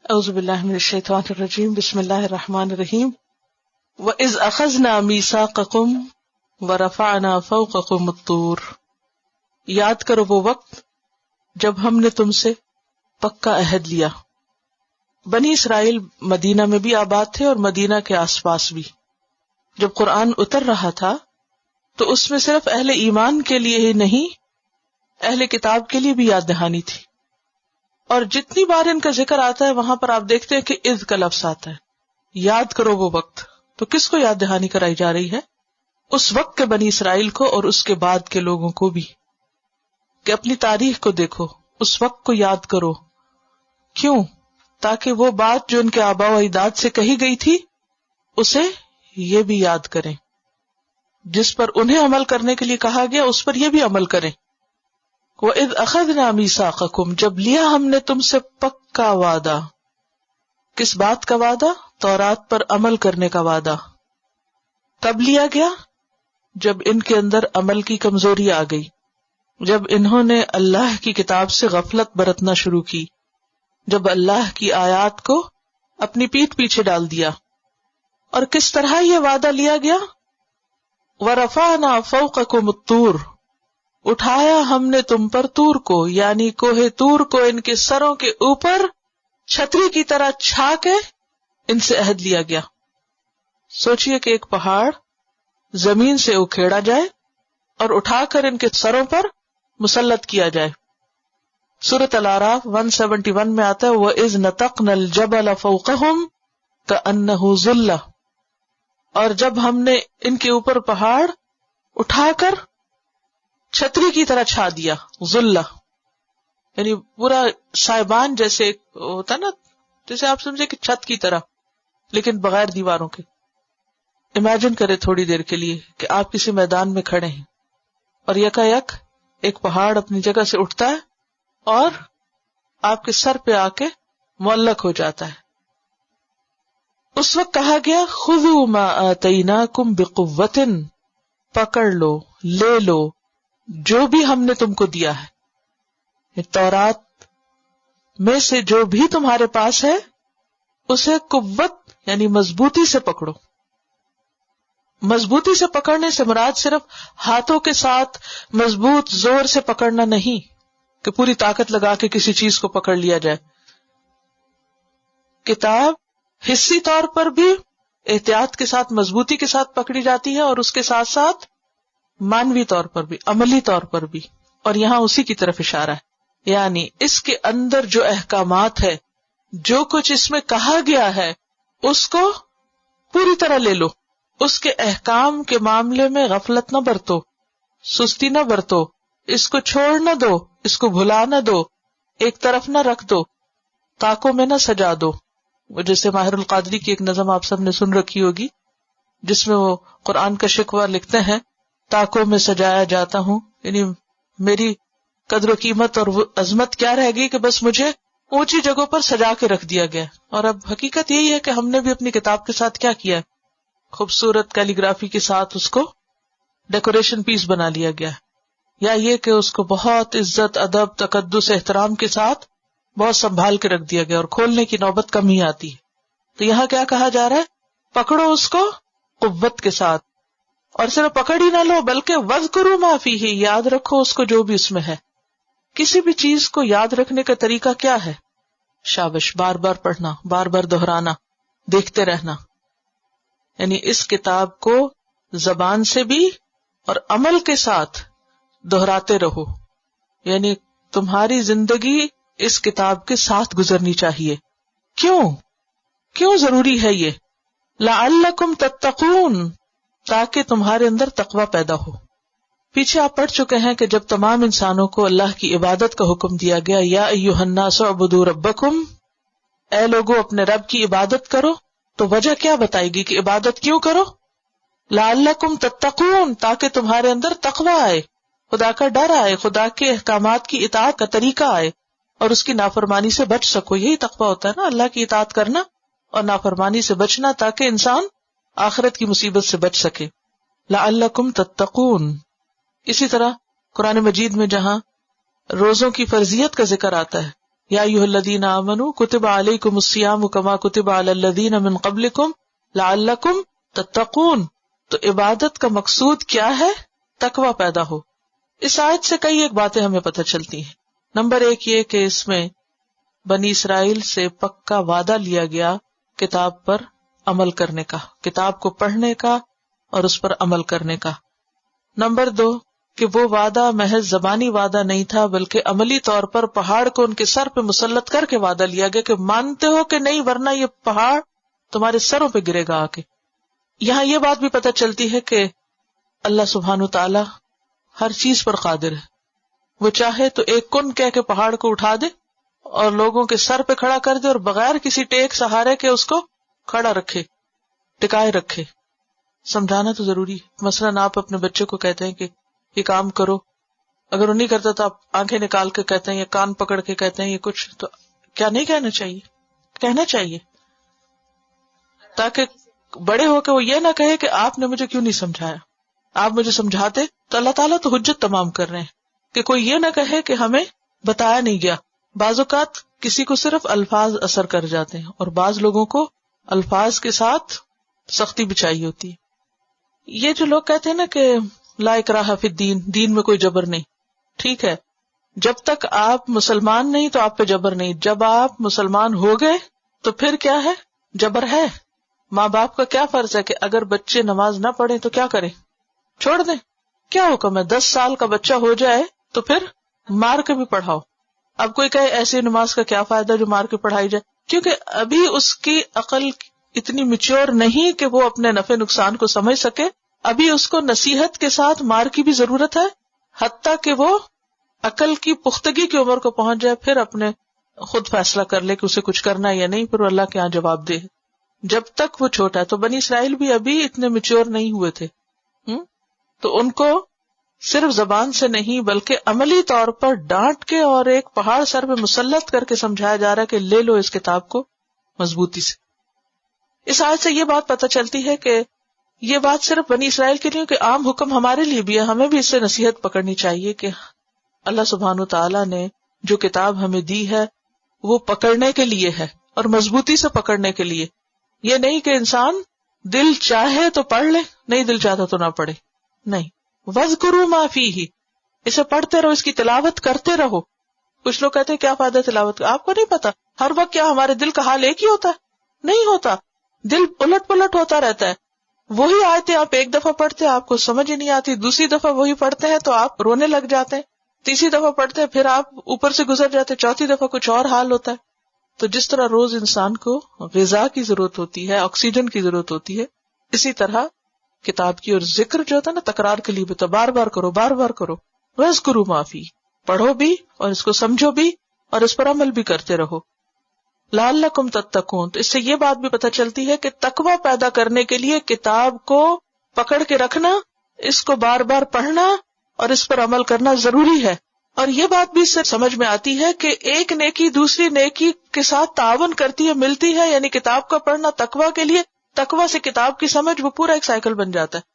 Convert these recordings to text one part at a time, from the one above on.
اعوذ باللہ من الشیطان الرجیم بسم اللہ الرحمن الرحیم وَإِذْ أَخَذْنَا مِيثَاقَكُمْ وَرَفَعْنَا فَوْقَكُمُ الطُّورَ، یاد کرو وہ وقت جب ہم نے تم سے پکا عہد لیا۔ بنی اسرائیل مدینہ میں بھی آباد تھے اور مدینہ کے آس پاس بھی۔ جب قرآن اتر رہا تھا تو اس میں صرف اہل ایمان کے لیے ہی نہیں، اہل کتاب کے لیے بھی یاد دہانی تھی، اور جتنی بار ان کا ذکر آتا ہے وہاں پر آپ دیکھتے ہیں کہ اذ کا لفظ آتا ہے، یاد کرو وہ وقت۔ تو کس کو یاد دہانی کرائی جا رہی ہے؟ اس وقت کے بنی اسرائیل کو اور اس کے بعد کے لوگوں کو بھی، کہ اپنی تاریخ کو دیکھو، اس وقت کو یاد کرو۔ کیوں؟ تاکہ وہ بات جو ان کے آباء و اجداد سے کہی گئی تھی اسے یہ بھی یاد کریں، جس پر انہیں عمل کرنے کے لیے کہا گیا اس پر یہ بھی عمل کریں۔ وَإِذْ أَخَذْنَا مِيثَاقَكُمْ، جب لیا ہم نے تم سے پکا وعدہ۔ کس بات کا وعدہ؟ تورات پر عمل کرنے کا وعدہ۔ کب لیا گیا؟ جب ان کے اندر عمل کی کمزوری آ گئی، جب انہوں نے اللہ کی کتاب سے غفلت برتنا شروع کی، جب اللہ کی آیات کو اپنی پیٹھ پیچھے ڈال دیا۔ اور کس طرح یہ وعدہ لیا گیا؟ وَرَفَعْنَا فَوْقَكُمُ الطُّورَ، اٹھایا ہم نے تم پر طور کو، یعنی کوہ طور کو ان کے سروں کے اوپر چھتری کی طرح چھا کے ان سے عہد لیا گیا۔ سوچئے کہ ایک پہاڑ زمین سے اکھیڑا جائے اور اٹھا کر ان کے سروں پر مسلط کیا جائے۔ سورۃ الاعراف 171 میں آتا ہے وَإِذْ نَتَقْنَا الْجَبَلَ فَوْقَهُمْ كَأَنَّهُ ظُلَّةٌ، اور جب ہم نے ان کے اوپر پہاڑ اٹھا کر چھتری کی طرح چھا دیا، ظلہ یعنی پورا سائبان جیسے ہوتا نا، جیسے آپ سمجھے کہ چھت کی طرح لیکن بغیر دیواروں کے۔ امیجن کرے تھوڑی دیر کے لیے کہ آپ کسی میدان میں کھڑے ہیں اور یکا یک ایک پہاڑ اپنی جگہ سے اٹھتا ہے اور آپ کے سر پہ آ کے معلق ہو جاتا ہے۔ اس وقت کہا گیا خذوا ما آتیناکم بقوۃ، پکڑ لو، لے لو جو بھی ہم نے تم کو دیا ہے، تورات میں سے جو بھی تمہارے پاس ہے اسے قوت یعنی مضبوطی سے پکڑو۔ مضبوطی سے پکڑنے سے مراد صرف ہاتھوں کے ساتھ مضبوط زور سے پکڑنا نہیں کہ پوری طاقت لگا کے کسی چیز کو پکڑ لیا جائے۔ کتاب حصی طور پر بھی احتیاط کے ساتھ مضبوطی کے ساتھ پکڑی جاتی ہے اور اس کے ساتھ ساتھ مانوی طور پر بھی، عملی طور پر بھی، اور یہاں اسی کی طرف اشارہ ہے۔ یعنی اس کے اندر جو احکامات ہے، جو کچھ اس میں کہا گیا ہے اس کو پوری طرح لے لو، اس کے احکام کے معاملے میں غفلت نہ برتو، سستی نہ برتو، اس کو چھوڑ نہ دو، اس کو بھلا نہ دو، ایک طرف نہ رکھ دو، طاقوں میں نہ سجا دو۔ وہ جیسے ماہر القادری کی ایک نظم آپ سب نے سن رکھی ہوگی جس میں وہ قرآن کا شکوہ لکھتے ہیں، طاقوں میں سجایا جاتا ہوں، یعنی میری قدر و قیمت اور عظمت کیا رہ گئی کہ بس مجھے اونچی جگہوں پر سجا کے رکھ دیا گیا۔ اور اب حقیقت یہی ہے کہ ہم نے بھی اپنی کتاب کے ساتھ کیا کیا ہے، خوبصورت کیلیگرافی کے ساتھ اس کو ڈیکوریشن پیس بنا لیا گیا، یا یہ کہ اس کو بہت عزت، ادب، تقدس، احترام کے ساتھ بہت سنبھال کے رکھ دیا گیا، اور کھولنے کی نوبت کم ہی آتی ہے۔ تو یہاں کیا کہا جا رہا ہے؟ پکڑو اس کو قوت کے ساتھ، اور صرف پکڑ ہی نہ لو بلکہ وَاذْكُرُوا مَا فِيهِ، یاد رکھو اس کو جو بھی اس میں ہے۔ کسی بھی چیز کو یاد رکھنے کا طریقہ کیا ہے؟ شابش، بار بار پڑھنا، بار بار دہرانا، دیکھتے رہنا۔ یعنی اس کتاب کو زبان سے بھی اور عمل کے ساتھ دہراتے رہو، یعنی تمہاری زندگی اس کتاب کے ساتھ گزرنی چاہیے۔ کیوں ضروری ہے یہ؟ لعلکم تتقون، تاکہ تمہارے اندر تقوی پیدا ہو۔ پیچھے آپ پڑھ چکے ہیں کہ جب تمام انسانوں کو اللہ کی عبادت کا حکم دیا گیا، یا ایھا الناس اعبدوا ربکم، اے لوگو اپنے رب کی عبادت کرو، تو وجہ کیا بتائی گئی کہ عبادت کیوں کرو؟ لعلکم تتقون، تاکہ تمہارے اندر تقوی آئے، خدا کا ڈر آئے، خدا کے احکامات کی اطاعت کا طریقہ آئے اور اس کی نافرمانی سے بچ سکو۔ یہی تقوی ہوتا ہے نا، اللہ کی اطاعت کرنا اور نافرمانی سے بچنا، تاکہ انسان آخرت کی مصیبت سے بچ سکے۔ لعلکم تتقون۔ اسی طرح قرآن مجید میں جہاں روزوں کی فرضیت کا ذکر آتا ہے یا ایھا الذین آمنوا کتب علیکم الصیام کما کتب علی الذین من قبلکم لعلکم تتقون. تو عبادت کا مقصود کیا ہے؟ تقوی پیدا ہو. اس آیت سے کئی ایک باتیں ہمیں پتہ چلتی ہیں. نمبر ایک یہ کہ اس میں بنی اسرائیل سے پکا وعدہ لیا گیا کتاب پر عمل کرنے کا، کتاب کو پڑھنے کا اور اس پر عمل کرنے کا. نمبر دو کہ وہ وعدہ محض زبانی وعدہ نہیں تھا بلکہ عملی طور پر پہاڑ کو ان کے سر پہ مسلط کر کے وعدہ لیا گیا کہ مانتے ہو کہ نہیں ورنہ یہ پہاڑ تمہارے سروں پہ گرے گا آ کے. یہاں یہ بات بھی پتہ چلتی ہے کہ اللہ سبحانہ تعالی ہر چیز پر قادر ہے. وہ چاہے تو ایک کن کہہ کے پہاڑ کو اٹھا دے اور لوگوں کے سر پہ کھڑا کر دے اور بغیر کسی ٹیک سہارے کے اس کو کھڑا رکھے، ٹکائے رکھے. سمجھانا تو ضروری ہے. مثلاً آپ اپنے بچے کو کہتے ہیں کہ یہ کام کرو، اگر وہ نہیں کرتا تو آپ آنکھیں نکال کے کہتے ہیں یا کان پکڑ کے کہتے ہیں یہ کچھ، تو کیا نہیں کہنا چاہیے؟ کہنا چاہیے، تاکہ بڑے ہو کے وہ یہ نہ کہے کہ آپ نے مجھے کیوں نہیں سمجھایا. آپ مجھے سمجھاتے تو اللہ تعالیٰ تو حجت تمام کر رہے ہیں کہ کوئی یہ نہ کہے کہ ہمیں بتایا نہیں گیا. بعض اوقات کسی کو صرف الفاظ اثر کر جاتے ہیں اور بعض لوگوں کو الفاظ کے ساتھ سختی بھی چاہیے ہوتی ہے. یہ جو لوگ کہتے ہیں نا کہ لا اکراہ فی الدین، دین میں کوئی جبر نہیں، ٹھیک ہے، جب تک آپ مسلمان نہیں تو آپ پہ جبر نہیں. جب آپ مسلمان ہو گئے تو پھر کیا ہے؟ جبر ہے. ماں باپ کا کیا فرض ہے کہ اگر بچے نماز نہ پڑھیں تو کیا کریں؟ چھوڑ دیں. کیا حکم ہے؟ 10 سال کا بچہ ہو جائے تو پھر مار کے بھی پڑھاؤ. اب کوئی کہے ایسی نماز کا کیا فائدہ جو مار کے پڑھائی جائے، کیونکہ ابھی اس کی عقل اتنی میچور نہیں کہ وہ اپنے نفع نقصان کو سمجھ سکے. ابھی اس کو نصیحت کے ساتھ مار کی بھی ضرورت ہے، حتیٰ کہ وہ عقل کی پختگی کی عمر کو پہنچ جائے، پھر اپنے خود فیصلہ کر لے کہ اسے کچھ کرنا ہے یا نہیں، پھر اللہ کے ہاں جواب دے. جب تک وہ چھوٹا ہے. تو بنی اسرائیل بھی ابھی اتنے میچور نہیں ہوئے تھے، تو ان کو صرف زبان سے نہیں بلکہ عملی طور پر ڈانٹ کے اور ایک پہاڑ سر پہ مسلط کر کے سمجھایا جا رہا ہے کہ لے لو اس کتاب کو مضبوطی سے. اس آیت سے یہ بات پتہ چلتی ہے کہ یہ بات صرف بنی اسرائیل کے لیے کہ عام حکم ہمارے لیے بھی ہے. ہمیں بھی اس سے نصیحت پکڑنی چاہیے کہ اللہ سبحانہ تعالیٰ نے جو کتاب ہمیں دی ہے وہ پکڑنے کے لیے ہے اور مضبوطی سے پکڑنے کے لیے. یہ نہیں کہ انسان دل چاہے تو پڑھ لے، نہیں دل چاہتا تو نہ پڑھے. نہیں، وَاذْكُرُوا مَا فِيهِ، اسے پڑھتے رہو، اس کی تلاوت کرتے رہو. کچھ لوگ کہتے ہیں کیا فائدہ تلاوت کا؟ آپ کو نہیں پتا ہر وقت کیا ہمارے دل کا حال ایک ہی ہوتا ہے؟ نہیں ہوتا. دل الٹ پلٹ ہوتا رہتا ہے. وہی آیتیں آپ ایک دفعہ پڑھتے ہیں آپ کو سمجھ ہی نہیں آتی، دوسری دفعہ وہی پڑھتے ہیں تو آپ رونے لگ جاتے ہیں، تیسری دفعہ پڑھتے ہیں پھر آپ اوپر سے گزر جاتے ہیں، چوتھی دفعہ کچھ اور حال ہوتا ہے. تو جس طرح روز انسان کو غذا کی ضرورت ہوتی ہے، آکسیجن کی ضرورت ہوتی ہے، اسی طرح کتاب کی اور ذکر جو ہوتا ہے نا تکرار کے لیے بھی، تو بار بار کرو، بار بار کرو. وَاذْكُرُوا مَا فِيهِ، پڑھو بھی اور اس کو سمجھو بھی اور اس پر عمل بھی کرتے رہو. لعلکم تتقون. تو اس سے یہ بات بھی پتہ چلتی ہے کہ تقوی پیدا کرنے کے لیے کتاب کو پکڑ کے رکھنا، اس کو بار بار پڑھنا اور اس پر عمل کرنا ضروری ہے. اور یہ بات بھی اس سے سمجھ میں آتی ہے کہ ایک نیکی دوسری نیکی کے ساتھ تعاون کرتی ہے، ملتی ہے. یعنی کتاب کا پڑھنا تقوی کے لیے، تقوی سے کتاب کی سمجھ، وہ پورا ایک سائیکل بن جاتا ہے.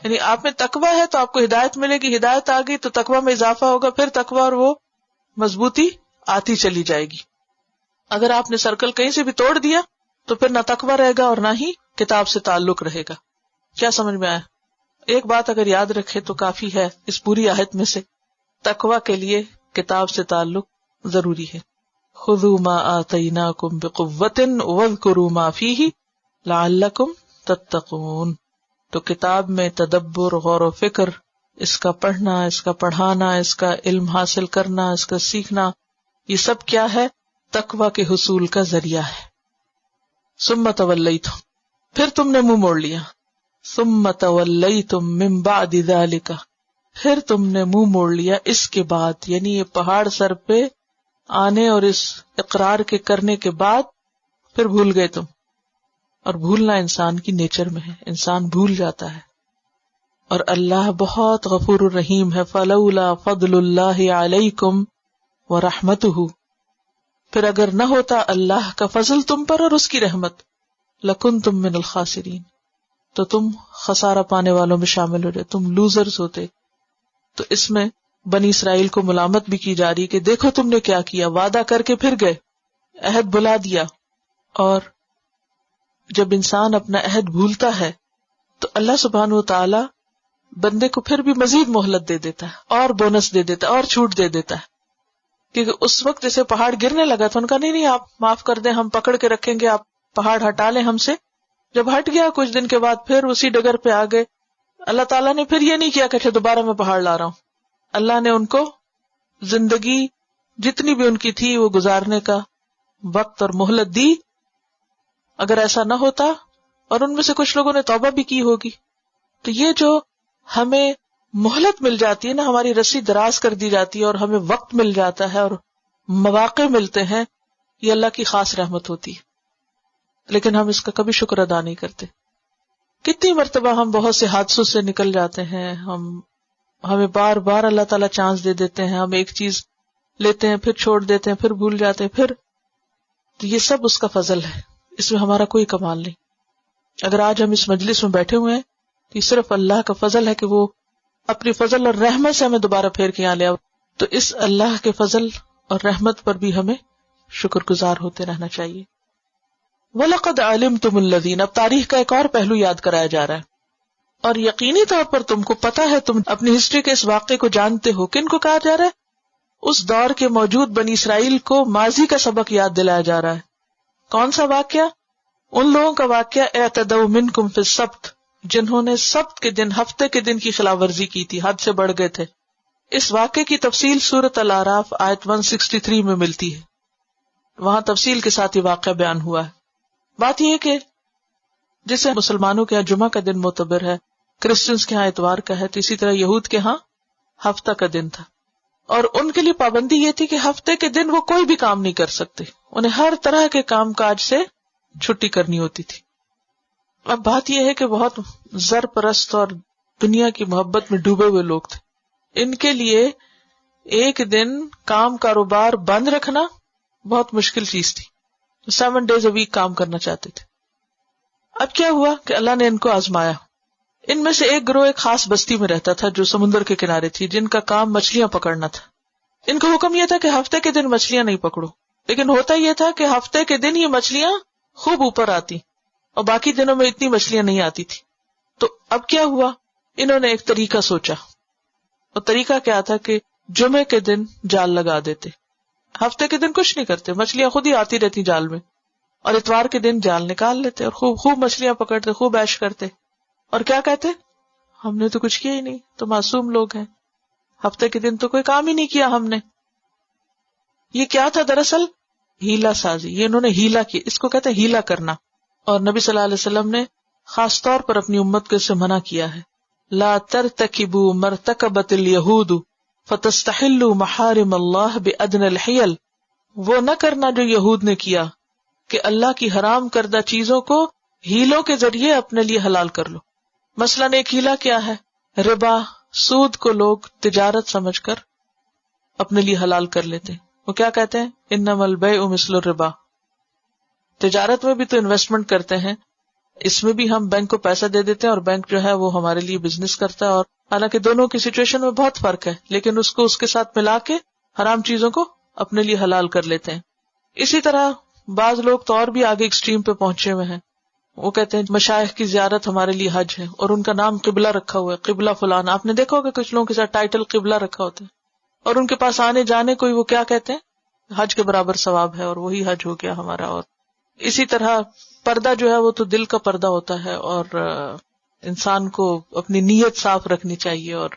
یعنی آپ میں تقوی ہے تو آپ کو ہدایت ملے گی، ہدایت آ گئی تو تقوی میں اضافہ ہوگا، پھر تقوی اور وہ مضبوطی آتی چلی جائے گی. اگر آپ نے سرکل کہیں سے بھی توڑ دیا تو پھر نہ تقوی رہے گا اور نہ ہی کتاب سے تعلق رہے گا. کیا سمجھ میں آیا؟ ایک بات اگر یاد رکھے تو کافی ہے اس پوری آیت میں سے، تقوی کے لیے کتاب سے تعلق ضروری ہے. خذوا ما آتیناکم بقوۃ واذکروا ما فیہ لعلکم تتقون. تو کتاب میں تدبر، غور و فکر، اس کا پڑھنا، اس کا پڑھانا، اس کا علم حاصل کرنا، اس کا سیکھنا، یہ سب کیا ہے؟ تقوی کے حصول کا ذریعہ ہے. ثم تولیتم، پھر تم نے منہ موڑ لیا. ثم تولیتم من بعد ذلک، پھر تم نے منہ موڑ لیا اس کے بعد، یعنی یہ پہاڑ سر پہ آنے اور اس اقرار کے کرنے کے بعد پھر بھول گئے تم. اور بھولنا انسان کی نیچر میں ہے، انسان بھول جاتا ہے. اور اللہ بہت غفور الرحیم ہے. فلولا فضل اللہ علیکم ورحمتہ، پھر اگر نہ ہوتا اللہ کا فضل تم پر اور اس کی رحمت، لکنتم من الخاسرین، تو تم خسارہ پانے والوں میں شامل ہو جائے، تم لوزرز ہوتے. تو اس میں بنی اسرائیل کو ملامت بھی کی جا رہی کہ دیکھو تم نے کیا کیا، وعدہ کر کے پھر گئے، عہد بھلا دیا. اور جب انسان اپنا عہد بھولتا ہے تو اللہ سبحانہ و تعالی بندے کو پھر بھی مزید مہلت دے دیتا ہے، اور بونس دے دیتا ہے، اور چھوٹ دے دیتا ہے. کیونکہ اس وقت جیسے پہاڑ گرنے لگا تھا، ان کا نہیں آپ معاف کر دیں، ہم پکڑ کے رکھیں گے، آپ پہاڑ ہٹا لیں ہم سے. جب ہٹ گیا کچھ دن کے بعد پھر اسی ڈگر پہ آ گئے. اللہ تعالیٰ نے پھر یہ نہیں کیا کہ اچھا دوبارہ میں پہاڑ لا رہا ہوں. اللہ نے ان کو زندگی جتنی بھی ان کی تھی وہ گزارنے کا وقت اور مہلت دی. اگر ایسا نہ ہوتا اور ان میں سے کچھ لوگوں نے توبہ بھی کی ہوگی تو یہ جو ہمیں مہلت مل جاتی ہے نا، ہماری رسی دراز کر دی جاتی ہے اور ہمیں وقت مل جاتا ہے اور مواقع ملتے ہیں، یہ اللہ کی خاص رحمت ہوتی ہے. لیکن ہم اس کا کبھی شکر ادا نہیں کرتے. کتنی مرتبہ ہم بہت سے حادثوں سے نکل جاتے ہیں، ہمیں بار بار اللہ تعالیٰ چانس دے دیتے ہیں، ہم ایک چیز لیتے ہیں پھر چھوڑ دیتے ہیں، پھر بھول جاتے ہیں، پھر تو یہ سب اس کا فضل ہے، اس میں ہمارا کوئی کمال نہیں. اگر آج ہم اس مجلس میں بیٹھے ہوئے ہیں تو یہ صرف اللہ کا فضل ہے کہ وہ اپنی فضل اور رحمت سے ہمیں دوبارہ پھیر کے یہاں لے آؤ. تو اس اللہ کے فضل اور رحمت پر بھی ہمیں شکر گزار ہوتے رہنا چاہیے. وَلَقَدْ عَلِمْتُمُ الَّذِينَ، اب تاریخ کا ایک اور پہلو یاد کرایا جا رہا ہے، اور یقینی طور پر تم کو پتا ہے، تم اپنی ہسٹری کے اس واقعے کو جانتے ہو. کن کو کہا جا رہا ہے؟ اس دور کے موجود بنی اسرائیل کو ماضی کا سبق یاد دلایا جا رہا ہے. کون سا واقعہ؟ ان لوگوں کا واقعہ اعتدوا منکم فی السبت، جنہوں نے سبت کے دن، ہفتے کے دن کی خلاف ورزی کی تھی، حد سے بڑھ گئے تھے. اس واقعے کی تفصیل سورۃ الاعراف آیت 163 میں ملتی ہے، وہاں تفصیل کے ساتھ یہ واقعہ بیان ہوا ہے. بات یہ ہے کہ جیسے مسلمانوں کے ہاں جمعہ کا دن معتبر ہے، کرسچنز کے ہاں اتوار کا ہے، تو اسی طرح یہود کے ہاں ہفتہ کا دن تھا. اور ان کے لیے پابندی یہ تھی کہ ہفتے کے دن وہ کوئی بھی کام نہیں کر سکتے، انہیں ہر طرح کے کام کاج سے چھٹی کرنی ہوتی تھی. اب بات یہ ہے کہ بہت زر پرست اور دنیا کی محبت میں ڈوبے ہوئے لوگ تھے، ان کے لیے ایک دن کام کاروبار بند رکھنا بہت مشکل چیز تھی. 7 days a week کام کرنا چاہتے تھے. اب کیا ہوا کہ اللہ نے ان کو آزمایا. ان میں سے ایک گروہ ایک خاص بستی میں رہتا تھا جو سمندر کے کنارے تھی، جن کا کام مچھلیاں پکڑنا تھا. ان کا حکم یہ تھا کہ ہفتے کے دن مچھلیاں نہیں پکڑو، لیکن ہوتا یہ تھا کہ ہفتے کے دن ہی مچھلیاں خوب اوپر آتی اور باقی دنوں میں اتنی مچھلیاں نہیں آتی تھی. تو اب کیا ہوا، انہوں نے ایک طریقہ سوچا، اور طریقہ کیا تھا کہ جمعے کے دن جال لگا دیتے، ہفتے کے دن کچھ نہیں کرتے، مچھلیاں خود ہی آتی رہتی جال میں، اور اتوار کے دن جال نکال لیتے اور خوب خوب مچھلیاں پکڑتے، خوب عیش کرتے. اور کیا کہتے، ہم نے تو کچھ کیا ہی نہیں، تو معصوم لوگ ہیں، ہفتے کے دن تو کوئی کام ہی نہیں کیا ہم نے. یہ کیا تھا دراصل؟ ہیلا سازی. یہ انہوں نے ہیلا کی، اس کو کہتے ہیں ہیلا کرنا. اور نبی صلی اللہ علیہ وسلم نے خاص طور پر اپنی امت کو اس سے منع کیا ہے. لا ترتکبوا مرتکبت الیہود فتستحلوا محارم اللہ بأدنى الحیل. وہ نہ کرنا جو یہود نے کیا کہ اللہ کی حرام کردہ چیزوں کو ہیلوں کے ذریعے اپنے لیے حلال کر لو. مثلا ایک ہیلا کیا ہے؟ ربا، سود کو لوگ تجارت سمجھ کر اپنے لیے حلال کر لیتے ہیں. وہ کیا کہتے ہیں؟ انما البیع مثل الربا. تجارت میں بھی تو انویسٹمنٹ کرتے ہیں، اس میں بھی ہم بینک کو پیسہ دے دیتے ہیں اور بینک جو ہے وہ ہمارے لیے بزنس کرتا ہے. اور حالانکہ دونوں کی سچویشن میں بہت فرق ہے، لیکن اس کو اس کے ساتھ ملا کے حرام چیزوں کو اپنے لیے حلال کر لیتے ہیں. اسی طرح بعض لوگ تو اور بھی آگے ایکسٹریم پہ پہنچے ہوئے ہیں. وہ کہتے ہیں مشائخ کی زیارت ہمارے لیے حج ہے، اور ان کا نام قبلہ رکھا ہوا ہے، قبلہ فلان. آپ نے دیکھا ہوگا کچھ لوگوں کے ساتھ ٹائٹل قبلہ رکھا ہوتا ہے، اور ان کے پاس آنے جانے کوئی وہ کیا کہتے ہیں حج کے برابر ثواب ہے، اور وہی حج ہو گیا ہمارا. اور اسی طرح پردہ جو ہے وہ تو دل کا پردہ ہوتا ہے، اور انسان کو اپنی نیت صاف رکھنی چاہیے. اور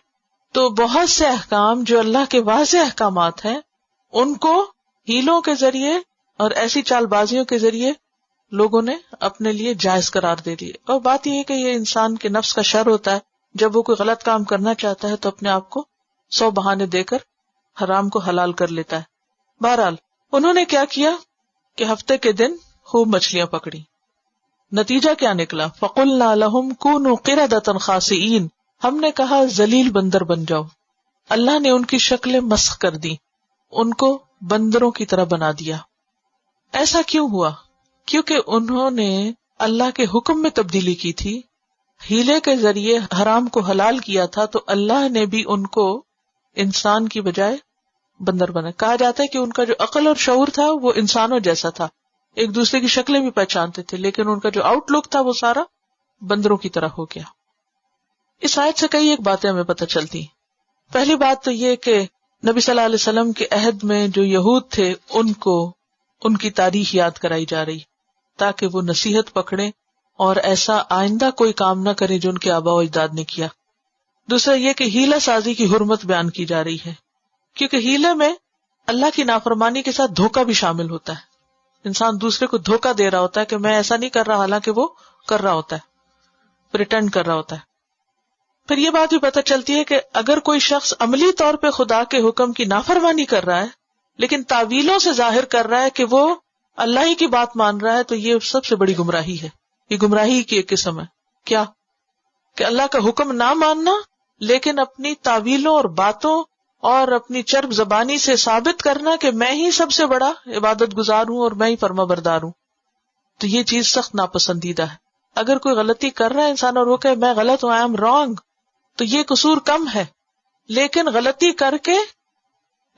تو بہت سے احکام جو اللہ کے واضح احکامات ہیں ان کو ہیلوں کے ذریعے اور ایسی چال بازیوں کے ذریعے لوگوں نے اپنے لیے جائز قرار دے دیے. اور بات یہ ہے کہ یہ انسان کے نفس کا شر ہوتا ہے، جب وہ کوئی غلط کام کرنا چاہتا ہے تو اپنے آپ کو 100 بہانے دے کر حرام کو حلال کر لیتا ہے. بہرحال انہوں نے کیا کیا کہ ہفتے کے دن خوب مچھلیاں پکڑی. نتیجہ کیا نکلا؟ فَقُلْنَا لَهُمْ كُونُوا قِرَدَةً خَاسِئِينَ. ہم نے کہا ذلیل بندر بن جاؤ. اللہ نے ان کی شکلیں مسخ کر دی، ان کو بندروں کی طرح بنا دیا. ایسا کیوں ہوا؟ کیونکہ انہوں نے اللہ کے حکم میں تبدیلی کی تھی، ہیلے کے ذریعے حرام کو حلال کیا تھا، تو اللہ نے بھی ان کو انسان کی بجائے بندر بنے. کہا جاتا ہے کہ ان کا جو عقل اور شعور تھا وہ انسانوں جیسا تھا، ایک دوسرے کی شکلیں بھی پہچانتے تھے، لیکن ان کا جو آؤٹ لک تھا وہ سارا بندروں کی طرح ہو گیا. اس آیت سے کئی ایک باتیں ہمیں پتہ چلتی. پہلی بات تو یہ کہ نبی صلی اللہ علیہ وسلم کے عہد میں جو یہود تھے ان کو ان کی تاریخ یاد کرائی جا رہی تاکہ وہ نصیحت پکڑیں اور ایسا آئندہ کوئی کام نہ کریں جو ان کے آباء و اجداد نے کیا. دوسرا یہ کہ ہیلہ سازی کی حرمت بیان کی جا رہی ہے، کیونکہ ہیلے میں اللہ کی نافرمانی کے ساتھ دھوکہ بھی شامل ہوتا ہے. انسان دوسرے کو دھوکہ دے رہا ہوتا ہے کہ میں ایسا نہیں کر رہا، حالانکہ وہ کر رہا ہوتا ہے، پریٹینڈ کر رہا ہوتا ہے. پھر یہ بات بھی پتہ چلتی ہے کہ اگر کوئی شخص عملی طور پہ خدا کے حکم کی نافرمانی کر رہا ہے لیکن تعویلوں سے ظاہر کر رہا ہے کہ وہ اللہ ہی کی بات مان رہا ہے تو یہ سب سے بڑی گمراہی ہے. یہ گمراہی کی ایک قسم ہے. کیا کہ اللہ کا حکم نہ ماننا لیکن اپنی تعویلوں اور باتوں اور اپنی چرب زبانی سے ثابت کرنا کہ میں ہی سب سے بڑا عبادت گزار ہوں اور میں ہی فرما بردار ہوں. تو یہ چیز سخت ناپسندیدہ ہے. اگر کوئی غلطی کر رہا ہے انسان اور وہ کہ میں غلط ہوں، آئی ایم رانگ، تو یہ قصور کم ہے. لیکن غلطی کر کے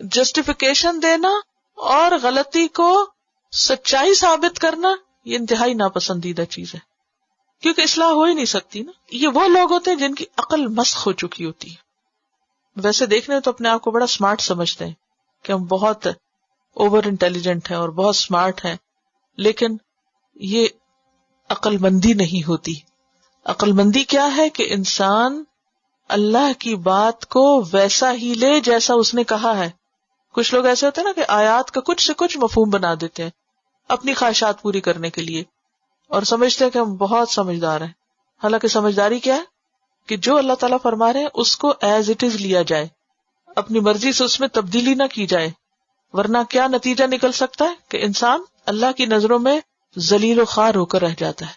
جسٹیفیکیشن دینا اور غلطی کو سچائی ثابت کرنا یہ انتہائی ناپسندیدہ چیز ہے، کیونکہ اصلاح ہو ہی نہیں سکتی نا. یہ وہ لوگ ہوتے ہیں جن کی عقل مسخ ہو چکی ہوتی ہے. ویسے دیکھنے تو اپنے آپ کو بڑا سمارٹ سمجھتے ہیں کہ ہم بہت اوور انٹیلیجنٹ ہیں اور بہت سمارٹ ہیں، لیکن یہ عقل مندی نہیں ہوتی. عقل مندی کیا ہے کہ انسان اللہ کی بات کو ویسا ہی لے جیسا اس نے کہا ہے. کچھ لوگ ایسے ہوتے ہیں نا کہ آیات کا کچھ سے کچھ مفہوم بنا دیتے ہیں اپنی خواہشات پوری کرنے کے لیے اور سمجھتے ہیں کہ ہم بہت سمجھدار ہیں. حالانکہ سمجھداری کیا ہے کہ جو اللہ تعالیٰ فرما رہے ہیں اس کو ایز اٹ از لیا جائے، اپنی مرضی سے اس میں تبدیلی نہ کی جائے، ورنہ کیا نتیجہ نکل سکتا ہے کہ انسان اللہ کی نظروں میں ذلیل و خوار ہو کر رہ جاتا ہے.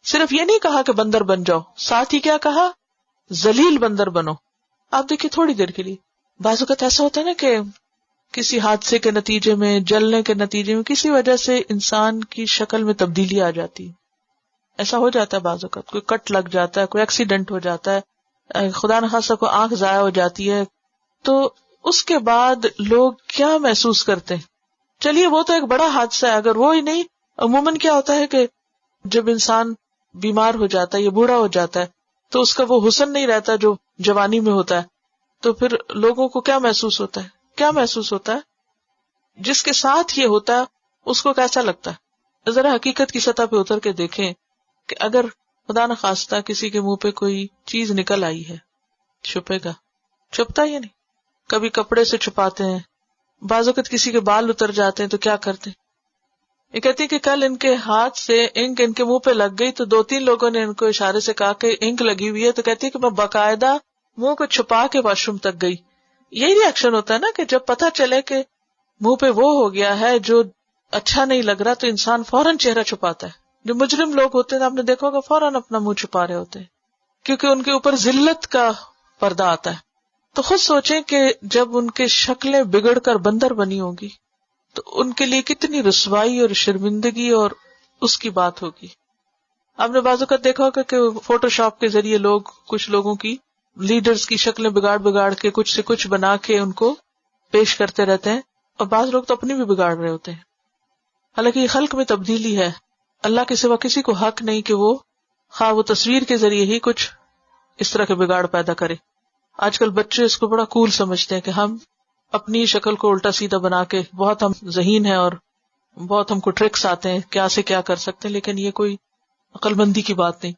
صرف یہ نہیں کہا کہ بندر بن جاؤ، ساتھ ہی کیا کہا؟ ذلیل بندر بنو. آپ دیکھیے تھوڑی دیر کے لیے بعض اوقات ایسا ہوتا ہے نا کہ کسی حادثے کے نتیجے میں، جلنے کے نتیجے میں، کسی وجہ سے انسان کی شکل میں تبدیلی آ جاتی ہے. ایسا ہو جاتا ہے بعض اوقات، کوئی کٹ لگ جاتا ہے، کوئی ایکسیڈنٹ ہو جاتا ہے، خدا نخواستہ کوئی آنکھ ضائع ہو جاتی ہے، تو اس کے بعد لوگ کیا محسوس کرتے ہیں؟ چلیے وہ تو ایک بڑا حادثہ ہے، اگر وہ ہی نہیں، عموماً کیا ہوتا ہے کہ جب انسان بیمار ہو جاتا ہے یا بوڑھا ہو جاتا ہے تو اس کا وہ حسن نہیں رہتا جو جوانی میں ہوتا ہے. تو پھر لوگوں کو کیا محسوس ہوتا ہے؟ کیا محسوس ہوتا ہے؟ جس کے ساتھ یہ ہوتا ہے اس کو کیسا لگتا ہے؟ ذرا حقیقت کی سطح پہ اتر کے دیکھیں کہ اگر خدا نخواستہ کسی کے منہ پہ کوئی چیز نکل آئی ہے، چھپے گا؟ چھپتا ہی نہیں. کبھی کپڑے سے چھپاتے ہیں، بعض اوقات کسی کے بال اتر جاتے ہیں تو کیا کرتے ہیں؟ یہ کہتی ہے کہ کل ان کے ہاتھ سے انک ان کے منہ پہ لگ گئی تو 2-3 لوگوں نے ان کو اشارے سے کہا کہ انک لگی ہوئی ہے، تو کہتی ہے کہ میں باقاعدہ منہ کو چھپا کے واش روم تک گئی. یہی ری ایکشن ہوتا ہے نا کہ جب پتہ چلے کہ منہ پہ وہ ہو گیا ہے جو اچھا نہیں لگ رہا تو انسان فوراً چہرہ چھپاتا ہے. جو مجرم لوگ ہوتے ہیں آپ نے دیکھا ہوگا فوراً اپنا منہ چھپا رہے ہوتے ہیں کیونکہ ان کے اوپر ذلت کا پردہ آتا ہے. تو خود سوچیں کہ جب ان کے شکلیں بگڑ کر بندر بنی ہوگی تو ان کے لیے کتنی رسوائی اور شرمندگی اور اس کی بات ہوگی. آپ نے بعض اوقات دیکھا ہوگا کہ فوٹو شاپ کے ذریعے لوگ کچھ لوگوں کی، لیڈرز کی شکلیں بگاڑ کے کچھ سے کچھ بنا کے ان کو پیش کرتے رہتے ہیں، اور بعض لوگ تو اپنی بھی بگاڑ رہے ہوتے ہیں. حالانکہ یہ خلق میں تبدیلی ہے. اللہ کے سوا کسی کو حق نہیں کہ وہ خواہ وہ تصویر کے ذریعے ہی کچھ اس طرح کے بگاڑ پیدا کرے. آج کل بچے اس کو بڑا کول سمجھتے ہیں کہ ہم اپنی شکل کو الٹا سیدھا بنا کے بہت ہم ذہین ہیں اور بہت ہم کو ٹرکس آتے ہیں، کیا سے کیا کر سکتے ہیں، لیکن یہ کوئی عقل مندی کی بات نہیں.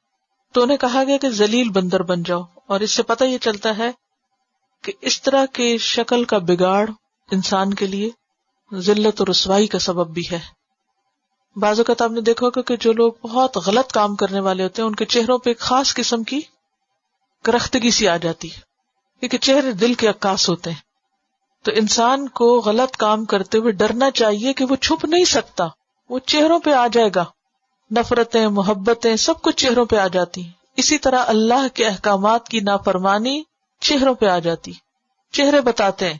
تو انہیں کہا گیا کہ ذلیل بندر بن جاؤ، اور اس سے پتہ یہ چلتا ہے کہ اس طرح کے شکل کا بگاڑ انسان کے لیے ذلت اور رسوائی کا سبب بھی ہے. بعض اوقات آپ نے دیکھا ہوگا کہ جو لوگ بہت غلط کام کرنے والے ہوتے ہیں ان کے چہروں پہ ایک خاص قسم کی کرختگی سی آ جاتی ہے، کیونکہ چہرے دل کے عکاس ہوتے ہیں. تو انسان کو غلط کام کرتے ہوئے ڈرنا چاہیے کہ وہ چھپ نہیں سکتا، وہ چہروں پہ آ جائے گا. نفرتیں، محبتیں سب کچھ چہروں پہ آ جاتی. اسی طرح اللہ کے احکامات کی نافرمانی چہروں پہ آ جاتی. چہرے بتاتے ہیں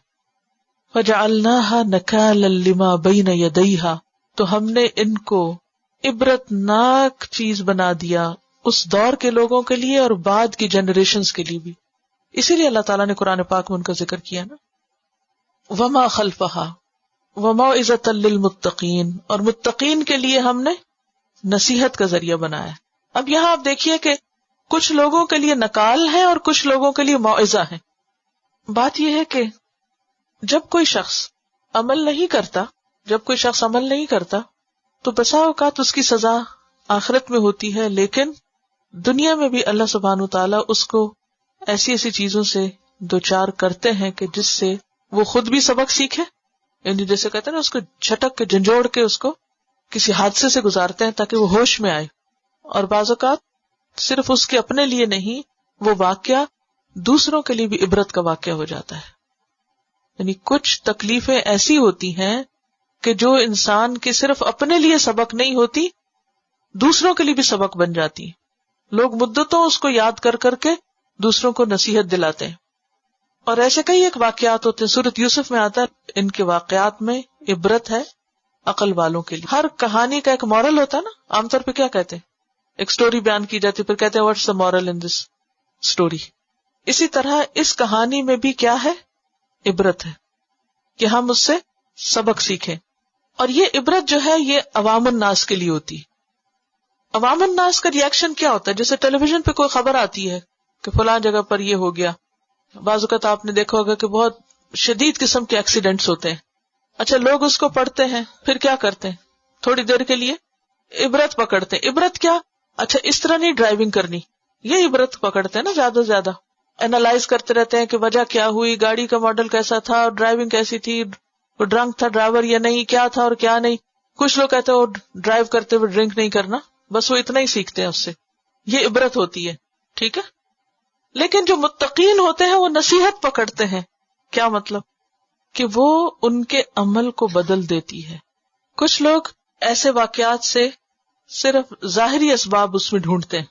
فَجَعَلْنَاهَا نَكَالًا لِمَا بَيْنَ يَدَيْهَا، تو ہم نے ان کو عبرت ناک چیز بنا دیا اس دور کے لوگوں کے لیے اور بعد کی جنریشنز کے لیے بھی. اسی لیے اللہ تعالیٰ نے قرآن پاک میں ان کا ذکر کیا نا. وما خلفہا وموعظۃ للمتقین، اور متقین کے لیے ہم نے نصیحت کا ذریعہ بنایا. اب یہاں آپ دیکھیے کہ کچھ لوگوں کے لیے نکال ہے اور کچھ لوگوں کے لیے موعظہ ہے. بات یہ ہے کہ جب کوئی شخص عمل نہیں کرتا تو بسا اوقات اس کی سزا آخرت میں ہوتی ہے، لیکن دنیا میں بھی اللہ سبحانہ وتعالیٰ اس کو ایسی ایسی چیزوں سے دوچار کرتے ہیں کہ جس سے وہ خود بھی سبق سیکھے. یعنی جیسے کہتے ہیں نا، اس کو جھٹک کے جھنجھوڑ کے اس کو کسی حادثے سے گزارتے ہیں تاکہ وہ ہوش میں آئے. اور بعض اوقات صرف اس کے اپنے لیے نہیں، وہ واقعہ دوسروں کے لیے بھی عبرت کا واقعہ ہو جاتا ہے. یعنی کچھ تکلیفیں ایسی ہوتی ہیں کہ جو انسان کے صرف اپنے لیے سبق نہیں ہوتی، دوسروں کے لیے بھی سبق بن جاتی. لوگ مدتوں اس کو یاد کر کر کے دوسروں کو نصیحت دلاتے ہیں. اور ایسے کئی ایک واقعات ہوتے ہیں، سورۃ یوسف میں آتا ہے، ان کے واقعات میں عبرت ہے عقل والوں کے لیے. ہر کہانی کا ایک مورل ہوتا ہے نا. عام طور پہ کیا کہتے ہیں، ایک سٹوری بیان کی جاتی، پھر کہتے ہیں what's the moral in this story. اسی طرح اس کہانی میں بھی کیا ہے، عبرت ہے کہ ہم اس سے سبق سیکھیں. اور یہ عبرت جو ہے یہ عوام الناس کے لیے ہوتی. عوام الناس کا ری ایکشن کیا ہوتا ہے؟ جیسے ٹیلی ویژن پہ کوئی خبر آتی ہے کہ فلاں جگہ پر یہ ہو گیا. بعض اوقات آپ نے دیکھا ہوگا کہ بہت شدید قسم کے ایکسیڈنٹس ہوتے ہیں. اچھا، لوگ اس کو پڑھتے ہیں، پھر کیا کرتے ہیں، تھوڑی دیر کے لیے عبرت پکڑتے ہیں. عبرت کیا؟ اچھا اس طرح نہیں ڈرائیونگ کرنی، یہ عبرت پکڑتے ہیں نا. زیادہ سے زیادہ اینالائز کرتے رہتے ہیں کہ وجہ کیا ہوئی، گاڑی کا ماڈل کیسا تھا، اور ڈرائیونگ کیسی تھی، وہ ڈرنک تھا ڈرائیور یا نہیں، کیا تھا اور کیا نہیں. کچھ لوگ کہتے ہیں وہ ڈرائیو کرتے ہوئے ڈرنک نہیں کرنا، بس وہ اتنا ہی سیکھتے ہیں اس سے. یہ عبرت ہوتی ہے، ٹھیک ہے. لیکن جو متقین ہوتے ہیں وہ نصیحت پکڑتے ہیں. کیا مطلب؟ کہ وہ ان کے عمل کو بدل دیتی ہے. کچھ لوگ ایسے واقعات سے صرف ظاہری اسباب اس میں ڈھونڈتے ہیں،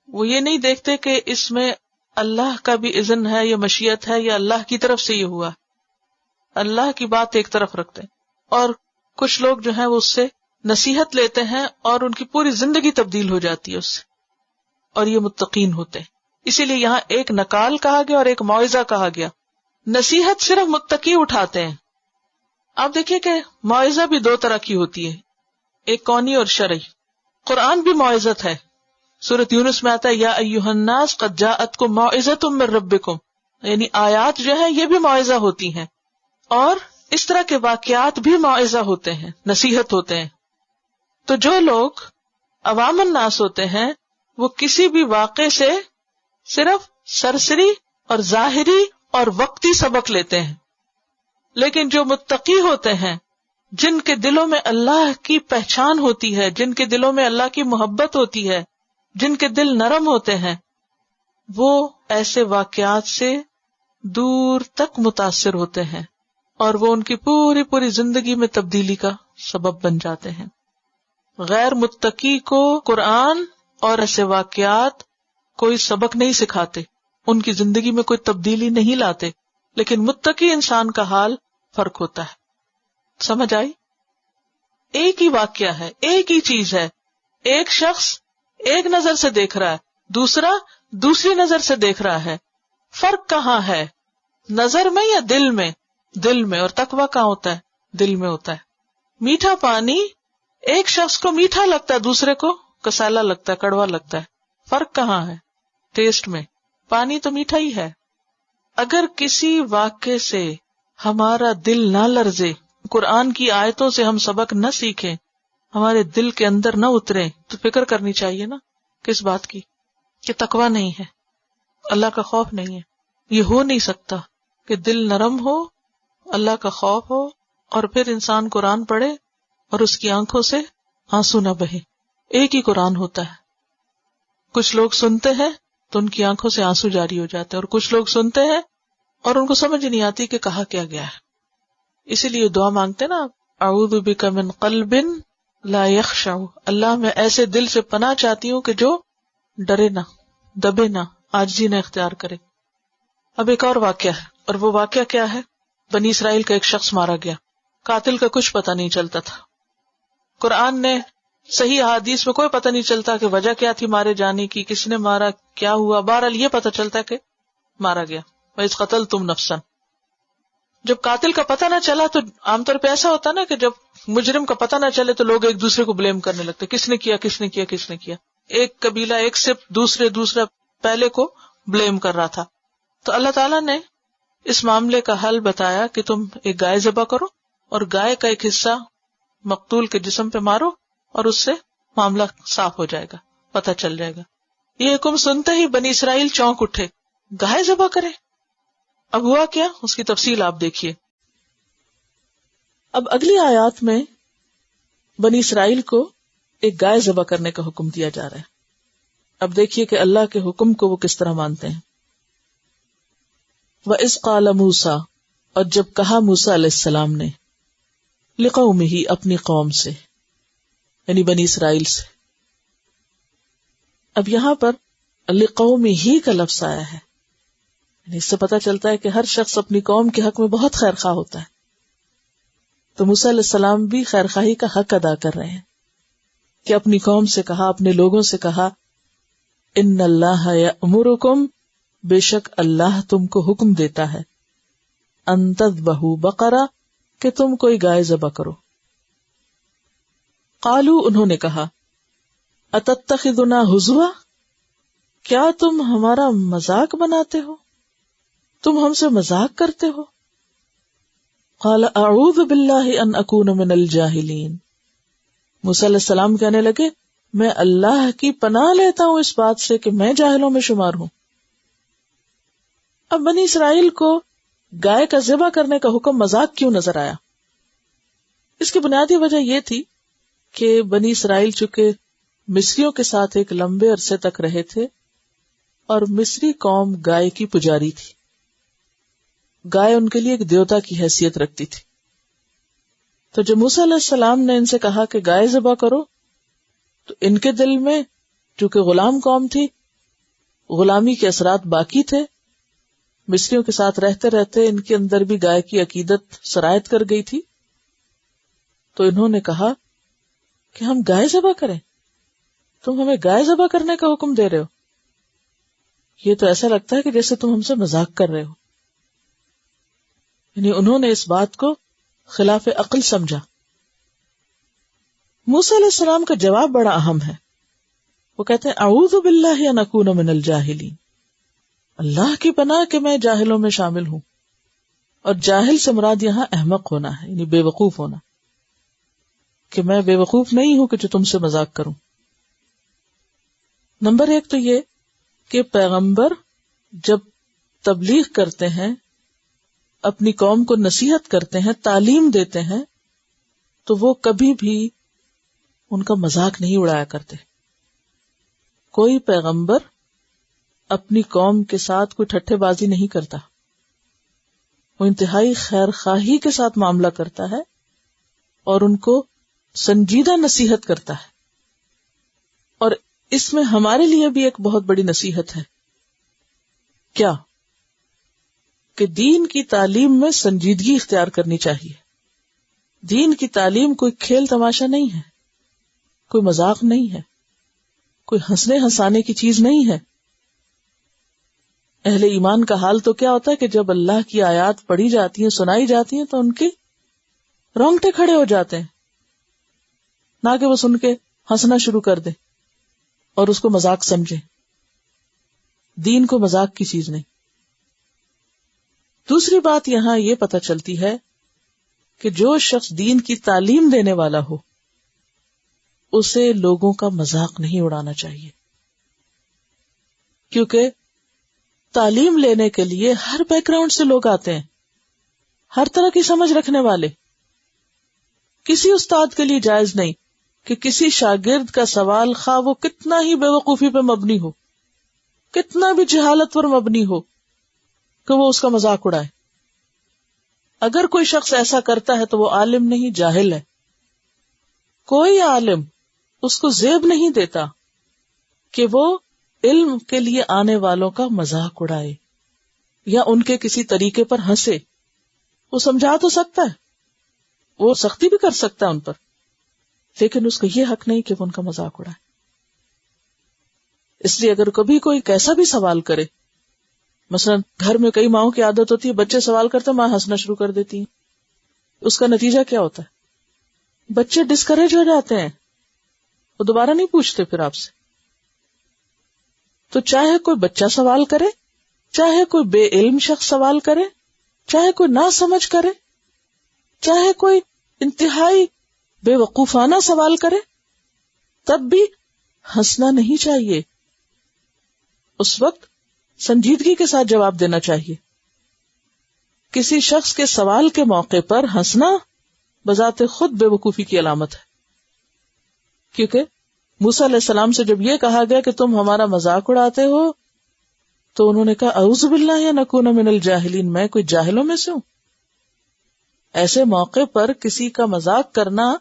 وہ یہ نہیں دیکھتے کہ اس میں اللہ کا بھی اذن ہے یا مشیت ہے یا اللہ کی طرف سے یہ ہوا. اللہ کی بات ایک طرف رکھتے ہیں. اور کچھ لوگ جو ہیں وہ اس سے نصیحت لیتے ہیں اور ان کی پوری زندگی تبدیل ہو جاتی ہے اس سے، اور یہ متقین ہوتے ہیں. اسی لیے یہاں ایک نکال کہا گیا اور ایک موعظہ کہا گیا. نصیحت صرف متقی اٹھاتے ہیں. آپ دیکھیے کہ موعظہ بھی دو طرح کی ہوتی ہے، ایک کونی اور شرعی. قرآن بھی موعظت ہے. سورۃ یونس میں آتا ہے یا ایھا الناس قد جاءتکم موعظۃ من ربکم، یعنی آیات جو ہیں یہ بھی موعظہ ہوتی ہیں. اور اس طرح کے واقعات بھی موعظہ ہوتے ہیں، نصیحت ہوتے ہیں. تو جو لوگ عوام الناس ہوتے ہیں وہ کسی بھی واقعے سے صرف سرسری اور ظاہری اور وقتی سبق لیتے ہیں. لیکن جو متقی ہوتے ہیں، جن کے دلوں میں اللہ کی پہچان ہوتی ہے، جن کے دلوں میں اللہ کی محبت ہوتی ہے، جن کے دل نرم ہوتے ہیں، وہ ایسے واقعات سے دور تک متاثر ہوتے ہیں اور وہ ان کی پوری زندگی میں تبدیلی کا سبب بن جاتے ہیں. غیر متقی کو قرآن اور ایسے واقعات کوئی سبق نہیں سکھاتے، ان کی زندگی میں کوئی تبدیلی نہیں لاتے. لیکن متقی انسان کا حال فرق ہوتا ہے. سمجھ آئی؟ ایک ہی واقعہ ہے، ایک ہی چیز ہے. ایک شخص ایک نظر سے دیکھ رہا ہے، دوسرا دوسری نظر سے دیکھ رہا ہے. فرق کہاں ہے؟ نظر میں یا دل میں؟ دل میں. اور تقویٰ کہاں ہوتا ہے؟ دل میں ہوتا ہے. میٹھا پانی ایک شخص کو میٹھا لگتا ہے، دوسرے کو کسالا لگتا ہے، کڑوا لگتا ہے. فرق کہاں ہے؟ ٹیسٹ میں. پانی تو میٹھا ہی ہے. اگر کسی واقعے سے ہمارا دل نہ لرزے، قرآن کی آیتوں سے ہم سبق نہ سیکھیں، ہمارے دل کے اندر نہ اترے، تو فکر کرنی چاہیے نا کس بات کی؟ کہ تقویٰ نہیں ہے، اللہ کا خوف نہیں ہے. یہ ہو نہیں سکتا کہ دل نرم ہو، اللہ کا خوف ہو، اور پھر انسان قرآن پڑھے اور اس کی آنکھوں سے آنسو نہ بہے. ایک ہی قرآن ہوتا ہے. کچھ لوگ سنتے ہیں تو ان کی آنکھوں سے آنسو جاری ہو جاتے ہیں، اور کچھ لوگ سنتے ہیں اور ان کو سمجھ نہیں آتی کہ کہا کیا گیا ہے. اسی لیے دعا مانگتے نا آپ، اعوذ بک من قلب لا یخشع. اللہ میں ایسے دل سے پناہ چاہتی ہوں کہ جو ڈرے نہ، دبے نہ، عاجزی نہ اختیار کرے. اب ایک اور واقعہ ہے، اور وہ واقعہ کیا ہے؟ بنی اسرائیل کا ایک شخص مارا گیا، قاتل کا کچھ پتہ نہیں چلتا تھا. قرآن نے صحیح احادیث میں کوئی پتہ نہیں چلتا کہ وجہ کیا تھی مارے جانے کی، کس نے مارا، کیا ہوا. بہرحال یہ پتہ چلتا ہے کہ مارا گیا. وَإِذْ قَتَلْتُمْ نَفْسًا. جب قاتل کا پتہ نہ چلا تو عام طور پہ ایسا ہوتا نا کہ جب مجرم کا پتہ نہ چلے تو لوگ ایک دوسرے کو بلیم کرنے لگتے, کس نے کیا کس نے کیا کس نے کیا. ایک قبیلہ ایک صرف دوسرا پہلے کو بلیم کر رہا تھا. تو اللہ تعالیٰ نے اس معاملے کا حل بتایا کہ تم ایک گائے ذبح کرو اور گائے کا ایک حصہ مقتول کے جسم پہ مارو اور اس سے معاملہ صاف ہو جائے گا, پتہ چل جائے گا. یہ حکم سنتے ہی بنی اسرائیل چونک اٹھے, گائے ذبح کرے. اب ہوا کیا, اس کی تفصیل آپ دیکھیے. اب اگلی آیات میں بنی اسرائیل کو ایک گائے ذبح کرنے کا حکم دیا جا رہا ہے. اب دیکھیے کہ اللہ کے حکم کو وہ کس طرح مانتے ہیں. وَإِذْ قَالَ مُوسَىٰ, اور جب کہا موسیٰ علیہ السلام نے, لِقَوْمِهِ, اپنی قوم سے, یعنی بنی اسرائیل سے. اب یہاں پر لِقَوْمِهِ کا لفظ آیا ہے, یعنی اس سے پتہ چلتا ہے کہ ہر شخص اپنی قوم کے حق میں بہت خیر خواہ ہوتا ہے. تو موسیٰ علیہ السلام بھی خیر خواہی کا حق ادا کر رہے ہیں کہ اپنی قوم سے کہا, اپنے لوگوں سے کہا, ان اللہ یأمرکم, بے شک اللہ تم کو حکم دیتا ہے, ان تذبحوا بقرہ, کہ تم کوئی گائے ذبح کرو. قالوا, انہوں نے کہا, اتتخذنا ہزوا, کیا تم ہمارا مذاق بناتے ہو, تم ہم سے مذاق کرتے ہو. قال اعوذ باللہ ان اکون من الجاہلین, موسیٰ علیہ السلام کہنے لگے, میں اللہ کی پناہ لیتا ہوں اس بات سے کہ میں جاہلوں میں شمار ہوں. اب بنی اسرائیل کو گائے کا ذبح کرنے کا حکم مذاق کیوں نظر آیا؟ اس کی بنیادی وجہ یہ تھی کہ بنی اسرائیل چونکہ مصریوں کے ساتھ ایک لمبے عرصے تک رہے تھے اور مصری قوم گائے کی پجاری تھی. گائے ان کے لیے ایک دیوتا کی حیثیت رکھتی تھی. تو جب موسیٰ علیہ السلام نے ان سے کہا کہ گائے ذبح کرو, تو ان کے دل میں چونکہ غلام قوم تھی, غلامی کے اثرات باقی تھے, مصریوں کے ساتھ رہتے رہتے ان کے اندر بھی گائے کی عقیدت سرایت کر گئی تھی. تو انہوں نے کہا کہ ہم گائے ذبح کریں, تم ہمیں گائے ذبح کرنے کا حکم دے رہے ہو, یہ تو ایسا لگتا ہے کہ جیسے تم ہم سے مذاق کر رہے ہو. یعنی انہوں نے اس بات کو خلاف عقل سمجھا. موسیٰ علیہ السلام کا جواب بڑا اہم ہے. وہ کہتے ہیں اعوذ باللہ ان اکون من الجاہلین, اللہ کی پناہ کہ میں جاہلوں میں شامل ہوں. اور جاہل سے مراد یہاں احمق ہونا ہے, یعنی بے وقوف ہونا, کہ میں بے وقوف نہیں ہوں کہ جو تم سے مذاق کروں. نمبر 1 تو یہ کہ پیغمبر جب تبلیغ کرتے ہیں, اپنی قوم کو نصیحت کرتے ہیں, تعلیم دیتے ہیں, تو وہ کبھی بھی ان کا مذاق نہیں اڑایا کرتے. کوئی پیغمبر اپنی قوم کے ساتھ کوئی ٹھٹھے بازی نہیں کرتا, وہ انتہائی خیر خواہی کے ساتھ معاملہ کرتا ہے اور ان کو سنجیدہ نصیحت کرتا ہے. اور اس میں ہمارے لیے بھی ایک بہت بڑی نصیحت ہے. کیا؟ کہ دین کی تعلیم میں سنجیدگی اختیار کرنی چاہیے. دین کی تعلیم کوئی کھیل تماشا نہیں ہے, کوئی مذاق نہیں ہے, کوئی ہنسنے ہنسانے کی چیز نہیں ہے. اہل ایمان کا حال تو کیا ہوتا ہے کہ جب اللہ کی آیات پڑھی جاتی ہیں, سنائی جاتی ہیں, تو ان کے رونگٹے کھڑے ہو جاتے ہیں, نہ کہ وہ سن کے ہنسنا شروع کر دیں اور اس کو مذاق سمجھیں. دین کو مذاق کی چیز نہیں. دوسری بات یہاں یہ پتہ چلتی ہے کہ جو شخص دین کی تعلیم دینے والا ہو, اسے لوگوں کا مذاق نہیں اڑانا چاہیے, کیونکہ تعلیم لینے کے لیے ہر بیک گراؤنڈ سے لوگ آتے ہیں, ہر طرح کی سمجھ رکھنے والے. کسی استاد کے لیے جائز نہیں کہ کسی شاگرد کا سوال خواہ وہ کتنا ہی بے وقوفی پہ مبنی ہو, کتنا بھی جہالت پر مبنی ہو, کہ وہ اس کا مذاق اڑائے. اگر کوئی شخص ایسا کرتا ہے تو وہ عالم نہیں, جاہل ہے. کوئی عالم اس کو زیب نہیں دیتا کہ وہ علم کے لیے آنے والوں کا مذاق اڑائے یا ان کے کسی طریقے پر ہنسے. وہ سمجھا تو سکتا ہے, وہ سختی بھی کر سکتا ہے ان پر, لیکن اس کو یہ حق نہیں کہ وہ ان کا مذاق اڑائے. اس لیے اگر کبھی کوئی کیسا بھی سوال کرے مثلا گھر میں کئی ماؤں کی عادت ہوتی ہے، بچے سوال کرتے ماں ہنسنا شروع کر دیتی ہیں. اس کا نتیجہ کیا ہوتا ہے؟ بچے ڈسکریج ہو جاتے ہیں، وہ دوبارہ نہیں پوچھتے پھر آپ سے. تو چاہے کوئی بچہ سوال کرے، چاہے کوئی بے علم شخص سوال کرے، چاہے کوئی نہ سمجھ کرے، چاہے کوئی انتہائی بے وقوفانہ سوال کرے، تب بھی ہنسنا نہیں چاہیے. اس وقت سنجیدگی کے ساتھ جواب دینا چاہیے. کسی شخص کے سوال کے موقع پر ہنسنا بذات خود بے وقوفی کی علامت ہے. کیونکہ موسیٰ علیہ السلام سے جب یہ کہا گیا کہ تم ہمارا مذاق اڑاتے ہو تو انہوں نے کہا اعوذ باللہ ان اکون من الجاہلین، میں کوئی جاہلوں میں سے ہوں. ایسے موقع پر کسی کا مذاق کرنا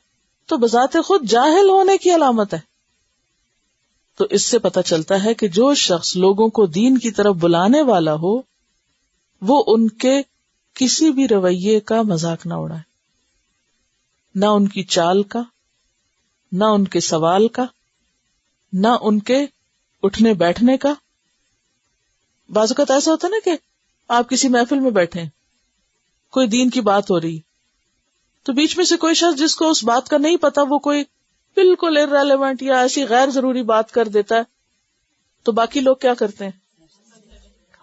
تو بذات خود جاہل ہونے کی علامت ہے. تو اس سے پتہ چلتا ہے کہ جو شخص لوگوں کو دین کی طرف بلانے والا ہو وہ ان کے کسی بھی رویے کا مذاق نہ اڑائے، نہ ان کی چال کا، نہ ان کے سوال کا، نہ ان کے اٹھنے بیٹھنے کا. بعض اوقات ایسا ہوتا ہے نا کہ آپ کسی محفل میں بیٹھے ہیں، کوئی دین کی بات ہو رہی، تو بیچ میں سے کوئی شخص جس کو اس بات کا نہیں پتا وہ کوئی بالکل irrelevant یا ایسی غیر ضروری بات کر دیتا ہے، تو باقی لوگ کیا کرتے ہیں؟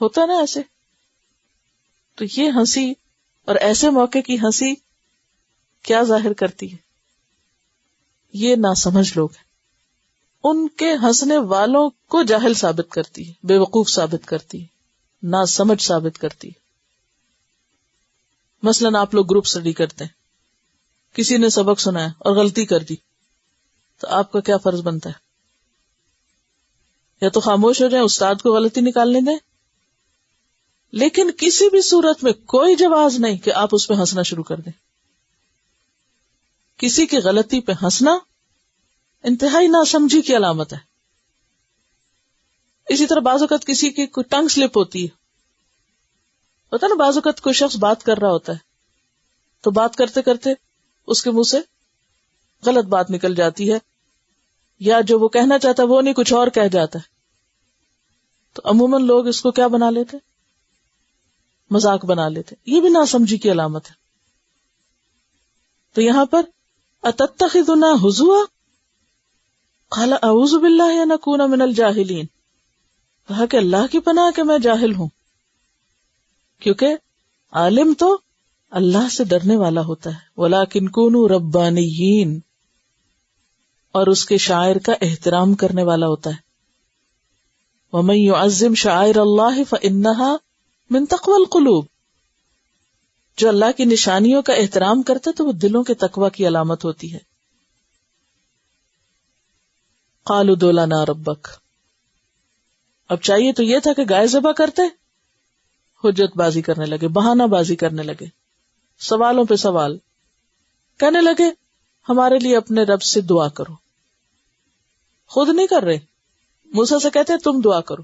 ہوتا نا ایسے. تو یہ ہنسی اور ایسے موقع کی ہنسی کیا ظاہر کرتی ہے؟ یہ ناسمجھ لوگ ہیں، ان کے ہنسنے والوں کو جاہل ثابت کرتی ہے، بے وقوف ثابت کرتی ہے، ناسمجھ ثابت کرتی ہے. مثلاً آپ لوگ گروپ اسٹڈی کرتے ہیں، کسی نے سبق سنایا اور غلطی کر دی تو آپ کا کیا فرض بنتا ہے؟ یا تو خاموش ہو جائیں، استاد کو غلطی نکالنے دیں، لیکن کسی بھی صورت میں کوئی جواز نہیں کہ آپ اس پہ ہنسنا شروع کر دیں. کسی کی غلطی پہ ہنسنا انتہائی ناسمجھی کی علامت ہے. اسی طرح بعض اوقات کسی کی کوئی ٹنگ سلپ ہوتی ہے، ہوتا نا، بعض اوقات کوئی شخص بات کر رہا ہوتا ہے تو بات کرتے کرتے اس کے منہ سے غلط بات نکل جاتی ہے، یا جو وہ کہنا چاہتا ہے وہ نہیں کچھ اور کہہ جاتا ہے. تو عموماً لوگ اس کو کیا بنا لیتے؟ مذاق بنا لیتے. یہ بھی ناسمجھی کی علامت ہے. تو یہاں پر اتتخذنا ہزوا قال اعوذ باللہ ان اکون من الجاہلین، کہا کہ اللہ کی پناہ کہ میں جاہل ہوں. کیونکہ عالم تو اللہ سے ڈرنے والا ہوتا ہے، ولیکن کونوا ربانیین، اور اس کے شاعر کا احترام کرنے والا ہوتا ہے. ومن يعظم شعائر اللہ فإنها من تقوى القلوب، جو اللہ کی نشانیوں کا احترام کرتا تو وہ دلوں کے تقوی کی علامت ہوتی ہے. قالوا ادع لنا ربک، اب چاہیے تو یہ تھا کہ گائے ذبح کرتے، حجت بازی کرنے لگے، بہانہ بازی کرنے لگے، سوالوں پہ سوال کہنے لگے ہمارے لیے اپنے رب سے دعا کرو. خود نہیں کر رہے، موسیٰ سے کہتے تم دعا کرو.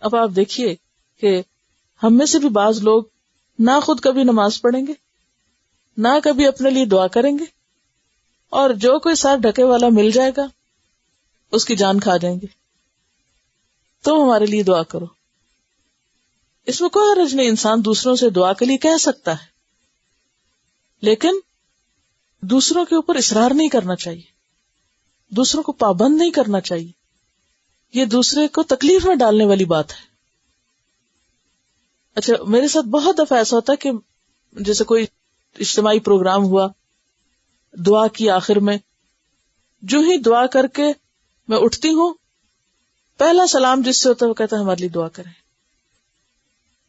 اب آپ دیکھیے کہ ہم میں سے بھی بعض لوگ نہ خود کبھی نماز پڑھیں گے، نہ کبھی اپنے لیے دعا کریں گے، اور جو کوئی سر ڈھکے والا مل جائے گا اس کی جان کھا جائیں گے. تم ہمارے لیے دعا کرو. اس میں کوئی حرج نہیں، انسان دوسروں سے دعا کے لیے کہہ سکتا ہے، لیکن دوسروں کے اوپر اصرار نہیں کرنا چاہیے، دوسروں کو پابند نہیں کرنا چاہیے. یہ دوسرے کو تکلیف میں ڈالنے والی بات ہے. اچھا، میرے ساتھ بہت دفعہ ایسا ہوتا ہے کہ جیسے کوئی اجتماعی پروگرام ہوا، دعا کی آخر میں جو ہی دعا کر کے میں اٹھتی ہوں، پہلا سلام جس سے ہوتا ہے وہ کہتا ہے ہمارے لیے دعا کریں.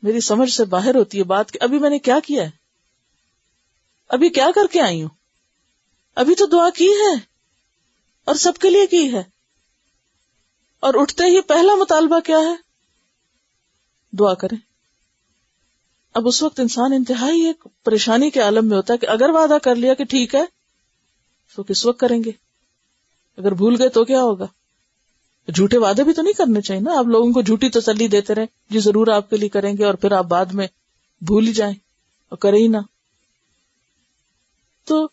میری سمجھ سے باہر ہوتی ہے بات کہ ابھی میں نے کیا کیا ہے، ابھی کیا کر کے آئی ہوں، ابھی تو دعا کی ہے اور سب کے لیے کی ہے، اور اٹھتے ہی پہلا مطالبہ کیا ہے؟ دعا کریں. اب اس وقت انسان انتہائی ایک پریشانی کے عالم میں ہوتا ہے کہ اگر وعدہ کر لیا کہ ٹھیک ہے تو کس وقت کریں گے، اگر بھول گئے تو کیا ہوگا. جھوٹے وعدے بھی تو نہیں کرنے چاہیے نا، آپ لوگوں کو جھوٹی تسلی دیتے رہیں جی ضرور آپ کے لیے کریں گے، اور پھر آپ بعد میں بھول ہی جائیں اور کریں ہی نہ. تو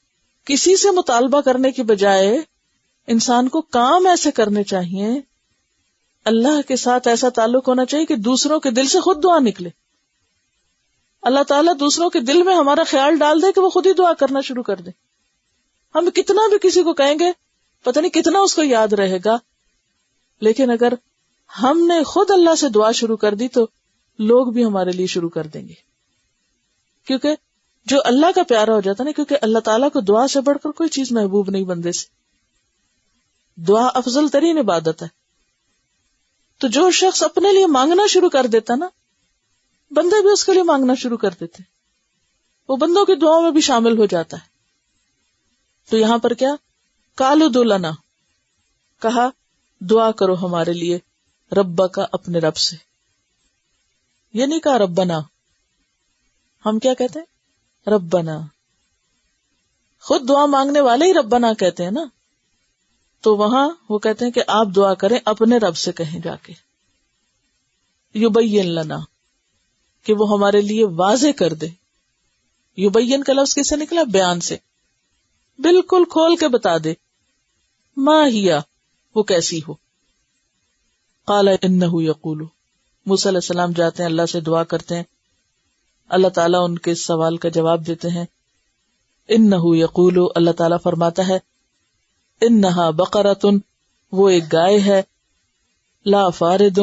کسی سے مطالبہ کرنے کی بجائے انسان کو کام ایسے کرنے چاہیے اللہ کے ساتھ ایسا تعلق ہونا چاہیے کہ دوسروں کے دل سے خود دعا نکلے. اللہ تعالیٰ دوسروں کے دل میں ہمارا خیال ڈال دے کہ وہ خود ہی دعا کرنا شروع کر دے. ہم کتنا بھی کسی کو کہیں گے پتہ نہیں کتنا اس کو یاد رہے گا، لیکن اگر ہم نے خود اللہ سے دعا شروع کر دی تو لوگ بھی ہمارے لیے شروع کر دیں گے. کیونکہ جو اللہ کا پیارا ہو جاتا ہے نا، کیونکہ اللہ تعالیٰ کو دعا سے بڑھ کر کوئی چیز محبوب نہیں بندے سے. دعا افضل ترین عبادت ہے. تو جو شخص اپنے لیے مانگنا شروع کر دیتا نا، بندے بھی اس کے لیے مانگنا شروع کر دیتے، وہ بندوں کی دعاؤں میں بھی شامل ہو جاتا ہے. تو یہاں پر کیا قالوا ادع لنا، کہا دعا کرو ہمارے لیے ربا کا، اپنے رب سے. یہ نہیں کہا ربنا. ہم کیا کہتے ہیں؟ ربنا. خود دعا مانگنے والے ہی ربنا کہتے ہیں نا. تو وہاں وہ کہتے ہیں کہ آپ دعا کریں اپنے رب سے، کہیں جا کے یبین لنا، کہ وہ ہمارے لیے واضح کر دے. یبین کا لفظ کس سے نکلا؟ بیان سے. بالکل کھول کے بتا دے. ما ہیا، وہ کیسی ہو. قال انہ یقول، موسیٰ علیہ السلام جاتے ہیں اللہ سے دعا کرتے ہیں، اللہ تعالیٰ ان کے سوال کا جواب دیتے ہیں. انہ یقول، اللہ تعالیٰ فرماتا ہے انہا بقرۃ، وہ ایک گائے ہے، لا فارد،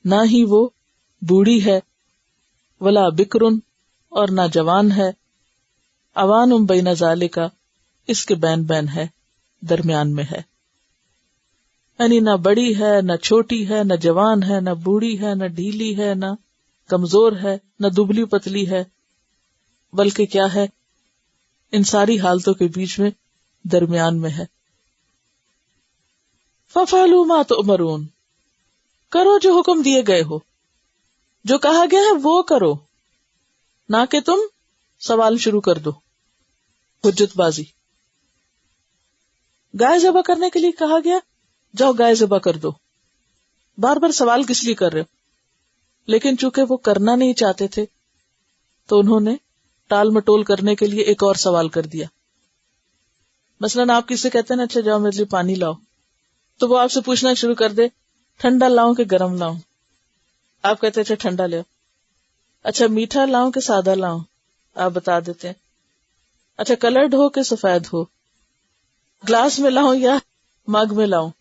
نہ ہی وہ بوڑھی ہے، ولا بکر، اور نہ جوان ہے، عوان بین ذالک، اس کے بین بین ہے، درمیان میں ہے. یعنی نہ بڑی ہے، نہ چھوٹی ہے، نہ جوان ہے، نہ بوڑھی ہے، نہ ڈھیلی ہے، نہ کمزور ہے، نہ دبلی پتلی ہے، بلکہ کیا ہے، ان ساری حالتوں کے بیچ میں درمیان میں ہے. فَفَعَلُوا مَا تُؤْمَرُونَ، کرو جو حکم دیے گئے ہو، جو کہا گیا ہے وہ کرو، نہ کہ تم سوال شروع کر دو، حجت بازی. گائے ذبح کرنے کے لیے کہا گیا جاؤ گائے ذبح کر دو. بار بار سوال کس لیے کر رہے ہو؟ لیکن چونکہ وہ کرنا نہیں چاہتے تھے تو انہوں نے ٹال مٹول کرنے کے لیے ایک اور سوال کر دیا. مثلاً آپ کسی سے کہتے ہیں نا اچھا جاؤ میرے لیے پانی لاؤ، تو وہ آپ سے پوچھنا شروع کر دے ٹھنڈا لاؤں کہ گرم لاؤں. آپ کہتے ہیں اچھا ٹھنڈا لے. اچھا میٹھا لاؤں کہ سادہ لاؤں، آپ بتا دیتے ہیں. اچھا کلرڈ ہو کہ سفید ہو، گلاس میں لاؤں یا مگ میں لاؤں،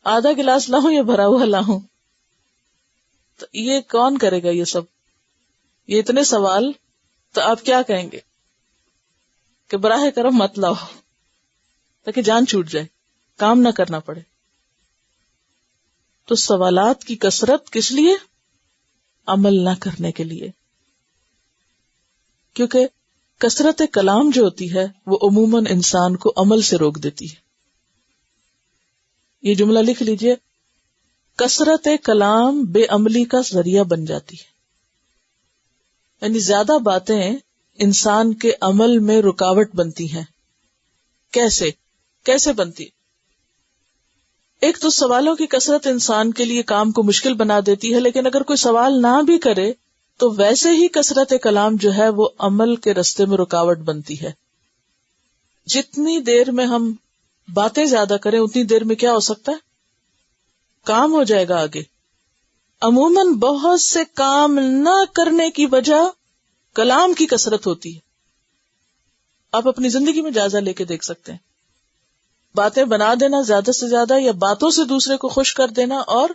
آدھا گلاس لاؤں یا بھرا ہوا لاؤں. تو یہ کون کرے گا یہ سب؟ یہ اتنے سوال. تو آپ کیا کہیں گے کہ براہ کرم مت لاؤ تاکہ جان چھوٹ جائے، کام نہ کرنا پڑے. تو سوالات کی کثرت کس لیے؟ عمل نہ کرنے کے لیے. کیونکہ کثرت کلام جو ہوتی ہے وہ عموماً انسان کو عمل سے روک دیتی ہے. یہ جملہ لکھ لیجئے، کثرت کلام بے عملی کا ذریعہ بن جاتی ہے. یعنی زیادہ باتیں انسان کے عمل میں رکاوٹ بنتی ہیں. کیسے بنتی؟ ایک تو سوالوں کی کثرت انسان کے لیے کام کو مشکل بنا دیتی ہے، لیکن اگر کوئی سوال نہ بھی کرے تو ویسے ہی کثرت کلام جو ہے وہ عمل کے رستے میں رکاوٹ بنتی ہے. جتنی دیر میں ہم باتیں زیادہ کریں اتنی دیر میں کیا ہو سکتا ہے؟ کام ہو جائے گا آگے. عموماً بہت سے کام نہ کرنے کی وجہ کلام کی کثرت ہوتی ہے. آپ اپنی زندگی میں جائزہ لے کے دیکھ سکتے ہیں. باتیں بنا دینا زیادہ سے زیادہ، یا باتوں سے دوسرے کو خوش کر دینا اور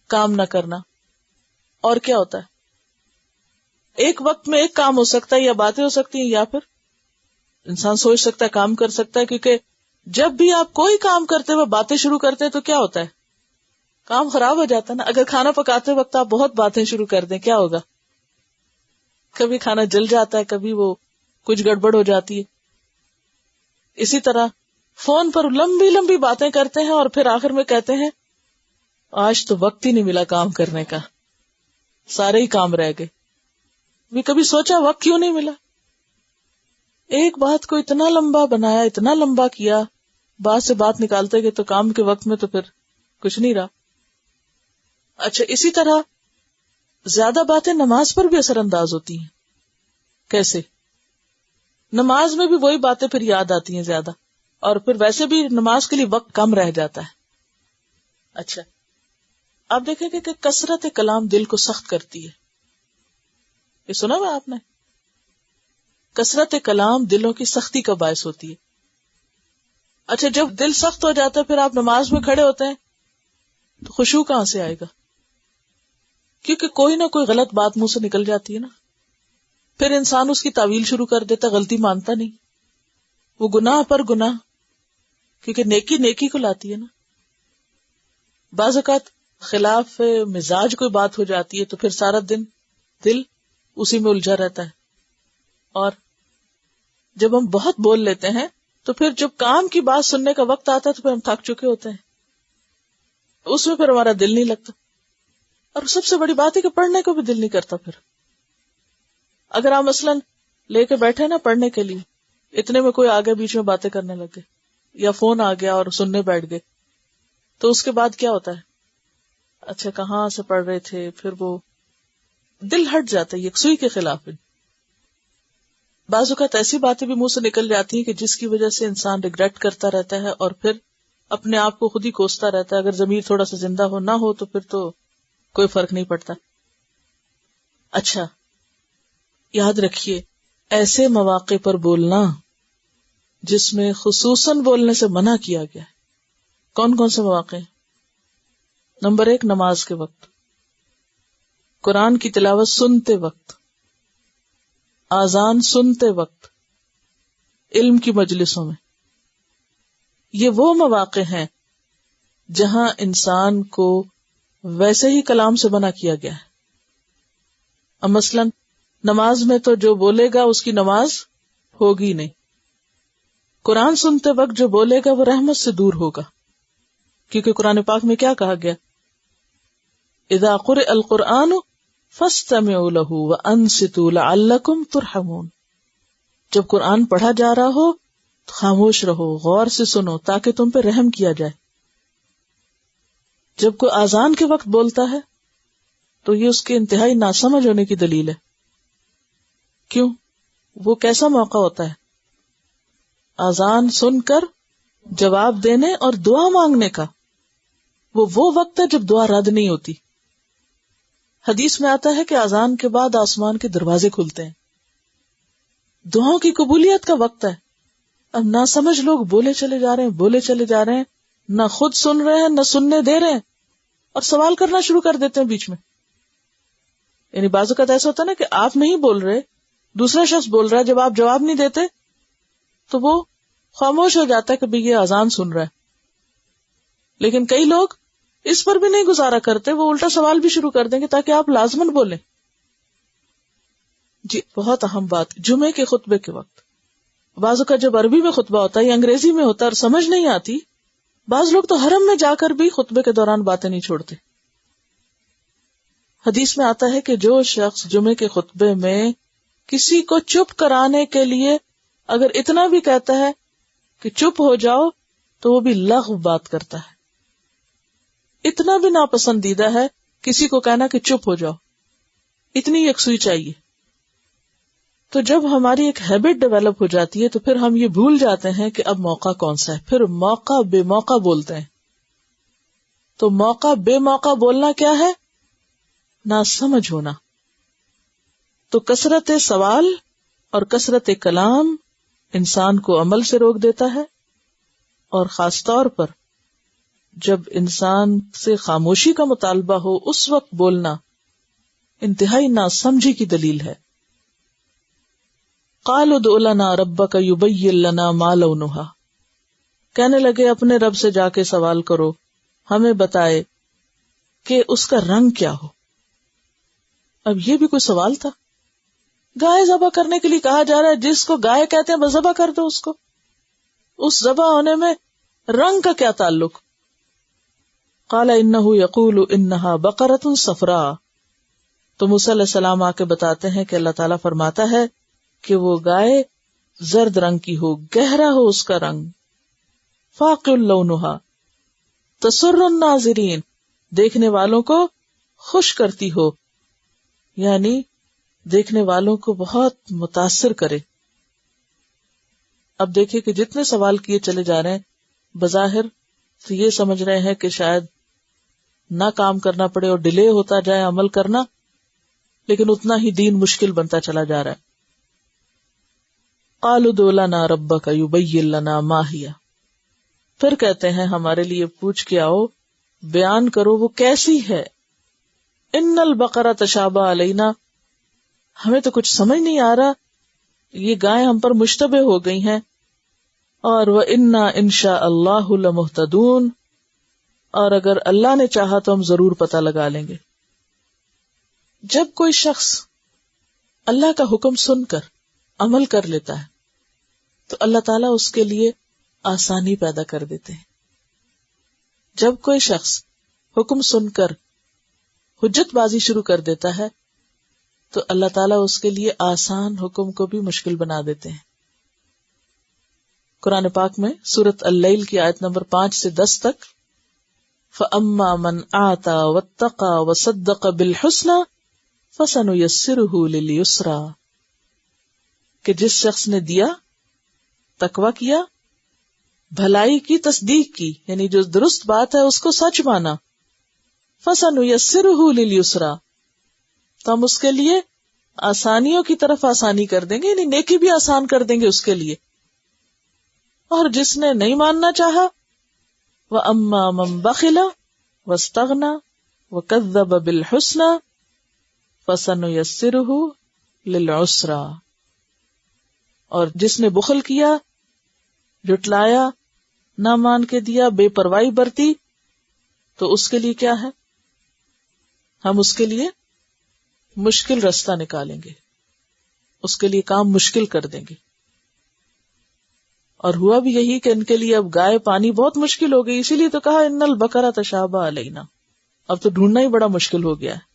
کام نہ کرنا. اور کیا ہوتا ہے؟ ایک وقت میں ایک کام ہو سکتا ہے، یا باتیں ہو سکتی ہیں، یا پھر انسان سوچ سکتا ہے، کام کر سکتا ہے. کیونکہ جب بھی آپ کوئی کام کرتے ہوئے باتیں شروع کرتے ہیں تو کیا ہوتا ہے؟ کام خراب ہو جاتا ہے نا. اگر کھانا پکاتے وقت آپ بہت باتیں شروع کر دیں کیا ہوگا؟ کبھی کھانا جل جاتا ہے، کبھی وہ کچھ گڑبڑ ہو جاتی ہے. اسی طرح فون پر لمبی لمبی باتیں کرتے ہیں اور پھر آخر میں کہتے ہیں آج تو وقت ہی نہیں ملا کام کرنے کا، سارے ہی کام رہ گئے. بھی کبھی سوچا وقت کیوں نہیں ملا؟ ایک بات کو اتنا لمبا بنایا، اتنا لمبا کیا، بات سے بات نکالتے گئے تو کام کے وقت میں تو پھر کچھ نہیں رہا. اچھا اسی طرح زیادہ باتیں نماز پر بھی اثر انداز ہوتی ہیں. کیسے؟ نماز میں بھی وہی باتیں پھر یاد آتی ہیں زیادہ. اور پھر ویسے بھی نماز کے لیے وقت کم رہ جاتا ہے. اچھا آپ دیکھیں کہ کثرت کلام دل کو سخت کرتی ہے. یہ سنا ہوا آپ نے؟ کثرت کلام دلوں کی سختی کا باعث ہوتی ہے. اچھا جب دل سخت ہو جاتا ہے پھر آپ نماز میں کھڑے ہوتے ہیں تو خشوع کہاں سے آئے گا؟ کیونکہ کوئی نہ کوئی غلط بات منہ سے نکل جاتی ہے نا. پھر انسان اس کی تعویل شروع کر دیتا، غلطی مانتا نہیں، وہ گناہ پر گناہ، کیونکہ نیکی نیکی کو لاتی ہے نا. بعض اوقات خلاف مزاج کوئی بات ہو جاتی ہے تو پھر سارا دن دل اسی میں الجھا رہتا ہے. اور جب ہم بہت بول لیتے ہیں تو پھر جب کام کی بات سننے کا وقت آتا ہے تو پھر ہم تھک چکے ہوتے ہیں، اس میں پھر ہمارا دل نہیں لگتا. اور سب سے بڑی بات ہے کہ پڑھنے کو بھی دل نہیں کرتا. پھر اگر آپ مثلاً لے کے بیٹھے نا پڑھنے کے لیے، اتنے میں کوئی آگے بیچ میں باتیں کرنے لگے یا فون آ گیا اور سننے بیٹھ گئے، تو اس کے بعد کیا ہوتا ہے؟ اچھا کہاں سے پڑھ رہے تھے، پھر وہ دل ہٹ جاتا ہے. یکسوئی کے خلاف ہے. بعض اوقات ایسی باتیں بھی منہ سے نکل جاتی ہیں کہ جس کی وجہ سے انسان ریگریٹ کرتا رہتا ہے اور پھر اپنے آپ کو خود ہی کوستا رہتا ہے. اگر ضمیر تھوڑا سا زندہ ہو نہ ہو تو پھر تو کوئی فرق نہیں پڑتا. اچھا یاد رکھیے ایسے مواقع پر بولنا جس میں خصوصاً بولنے سے منع کیا گیا ہے. کون کون سے مواقع ہیں؟ نمبر 1 نماز کے وقت، قرآن کی تلاوت سنتے وقت، آذان سنتے وقت، علم کی مجلسوں میں. یہ وہ مواقع ہیں جہاں انسان کو ویسے ہی کلام سے منع کیا گیا ہے. اب مثلاً نماز میں تو جو بولے گا اس کی نماز ہوگی نہیں. قرآن سنتے وقت جو بولے گا وہ رحمت سے دور ہوگا، کیونکہ قرآن پاک میں کیا کہا گیا؟ اذا قرئ القرآن فاستمعوا له وانصتوا لعلکم ترحمون. جب قرآن پڑھا جا رہا ہو تو خاموش رہو، غور سے سنو تاکہ تم پہ رحم کیا جائے. جب کوئی اذان کے وقت بولتا ہے تو یہ اس کے انتہائی ناسمجھ ہونے کی دلیل ہے. کیوں؟ وہ کیسا موقع ہوتا ہے اذان سن کر جواب دینے اور دعا مانگنے کا. وہ وقت ہے جب دعا رد نہیں ہوتی. حدیث میں آتا ہے کہ اذان کے بعد آسمان کے دروازے کھلتے ہیں. دعاؤں کی قبولیت کا وقت ہے. اب نہ سمجھ لوگ بولے چلے جا رہے ہیں، نہ خود سن رہے ہیں نہ سننے دے رہے ہیں، اور سوال کرنا شروع کر دیتے ہیں بیچ میں. یعنی بعض اوقات ایسا ہوتا ہے نا کہ آپ نہیں بول رہے، دوسرا شخص بول رہا ہے، جب آپ جواب نہیں دیتے تو وہ خاموش ہو جاتا ہے کہ بھئی یہ اذان سن رہا ہے. لیکن کئی لوگ اس پر بھی نہیں گزارا کرتے، وہ الٹا سوال بھی شروع کر دیں گے تاکہ آپ لازمن بولیں. جی بہت اہم بات، جمعے کے خطبے کے وقت بعض اوقات جب عربی میں خطبہ ہوتا ہے یا انگریزی میں ہوتا ہے اور سمجھ نہیں آتی، بعض لوگ تو حرم میں جا کر بھی خطبے کے دوران باتیں نہیں چھوڑتے. حدیث میں آتا ہے کہ جو شخص جمعے کے خطبے میں کسی کو چپ کرانے کے لیے اگر اتنا بھی کہتا ہے کہ چپ ہو جاؤ تو وہ بھی لغو بات کرتا ہے. اتنا بھی ناپسندیدہ ہے کسی کو کہنا کہ چپ ہو جاؤ، اتنی یکسوئی چاہیے. تو جب ہماری ایک ہیبٹ ڈیولپ ہو جاتی ہے تو پھر ہم یہ بھول جاتے ہیں کہ اب موقع کون سا ہے، پھر موقع بے موقع بولتے ہیں. تو موقع بے موقع بولنا کیا ہے؟ نہ سمجھ ہونا. تو کثرت سوال اور کثرت کلام انسان کو عمل سے روک دیتا ہے، اور خاص طور پر جب انسان سے خاموشی کا مطالبہ ہو اس وقت بولنا انتہائی ناسمجھی کی دلیل ہے. قالوا ادع لنا ربک یبین لنا ما لونھا، کہنے لگے اپنے رب سے جا کے سوال کرو، ہمیں بتائے کہ اس کا رنگ کیا ہو. اب یہ بھی کوئی سوال تھا؟ گائے ذبح کرنے کے لیے کہا جا رہا ہے، جس کو گائے کہتے ہیں بس ذبح کر دو اس کو. اس ذبح ہونے میں رنگ کا کیا تعلق؟ قال انہ یقول انہا بقرۃ صفراء. تو موسیٰ علیہ السلام آ کے بتاتے ہیں کہ اللہ تعالیٰ فرماتا ہے کہ وہ گائے زرد رنگ کی ہو، گہرا ہو اس کا رنگ، فاقع لونھا تسر الناظرین، دیکھنے والوں کو خوش کرتی ہو، یعنی دیکھنے والوں کو بہت متاثر کرے. اب دیکھیں کہ جتنے سوال کیے چلے جا رہے ہیں بظاہر تو یہ سمجھ رہے ہیں کہ شاید نہ کام کرنا پڑے اور ڈیلے ہوتا جائے عمل کرنا، لیکن اتنا ہی دین مشکل بنتا چلا جا رہا ہے. قالوا ادع لنا ربک یبین لنا ما ہی، پھر کہتے ہیں ہمارے لیے پوچھ کے آؤ، بیان کرو وہ کیسی ہے. ان البقرہ تشابہ علینا، ہمیں تو کچھ سمجھ نہیں آ رہا، یہ گائے ہم پر مشتبہ ہو گئی ہیں. اور وَإِنَّا إِنشَاءَ اللَّهُ لَمُهْتَدُونَ، اور اگر اللہ نے چاہا تو ہم ضرور پتہ لگا لیں گے. جب کوئی شخص اللہ کا حکم سن کر عمل کر لیتا ہے تو اللہ تعالیٰ اس کے لیے آسانی پیدا کر دیتے ہیں. جب کوئی شخص حکم سن کر حجت بازی شروع کر دیتا ہے تو اللہ تعالیٰ اس کے لیے آسان حکم کو بھی مشکل بنا دیتے ہیں. قرآن پاک میں سورۃ اللیل کی آیت نمبر 5 سے 10 تک فَأَمَّا مَنْ آتَى وَاتَّقَى وَصَدَّقَ بِالْحُسْنَى فَسَنُيَسِّرُهُ لِلْيُسْرَى، کہ جس شخص نے دیا، تقویٰ کیا، بھلائی کی تصدیق کی، یعنی جو درست بات ہے اس کو سچ مانا، فَسَنُيَسِّرُهُ لِلْيُسْرَى، تو ہم اس کے لیے آسانیوں کی طرف آسانی کر دیں گے، یعنی نیکی بھی آسان کر دیں گے اس کے لیے. اور جس نے نہیں ماننا چاہا وَأَمَّا مَن بَخِلَ وَاسْتَغْنَى وَكَذَّبَ بِالْحُسْنَى فَسَنُيَسِّرُهُ لِلْعُسْرَى، اور جس نے بخل کیا، جھٹلایا، نہ مان کے دیا، بے پرواہی برتی، تو اس کے لیے کیا ہے؟ ہم اس کے لیے مشکل راستہ نکالیں گے، اس کے لیے کام مشکل کر دیں گے. اور ہوا بھی یہی کہ ان کے لیے اب گائے پانی بہت مشکل ہو گئی، اسی لیے تو کہا ان البقرہ تشابہ علینا، اب تو ڈھونڈنا ہی بڑا مشکل ہو گیا ہے.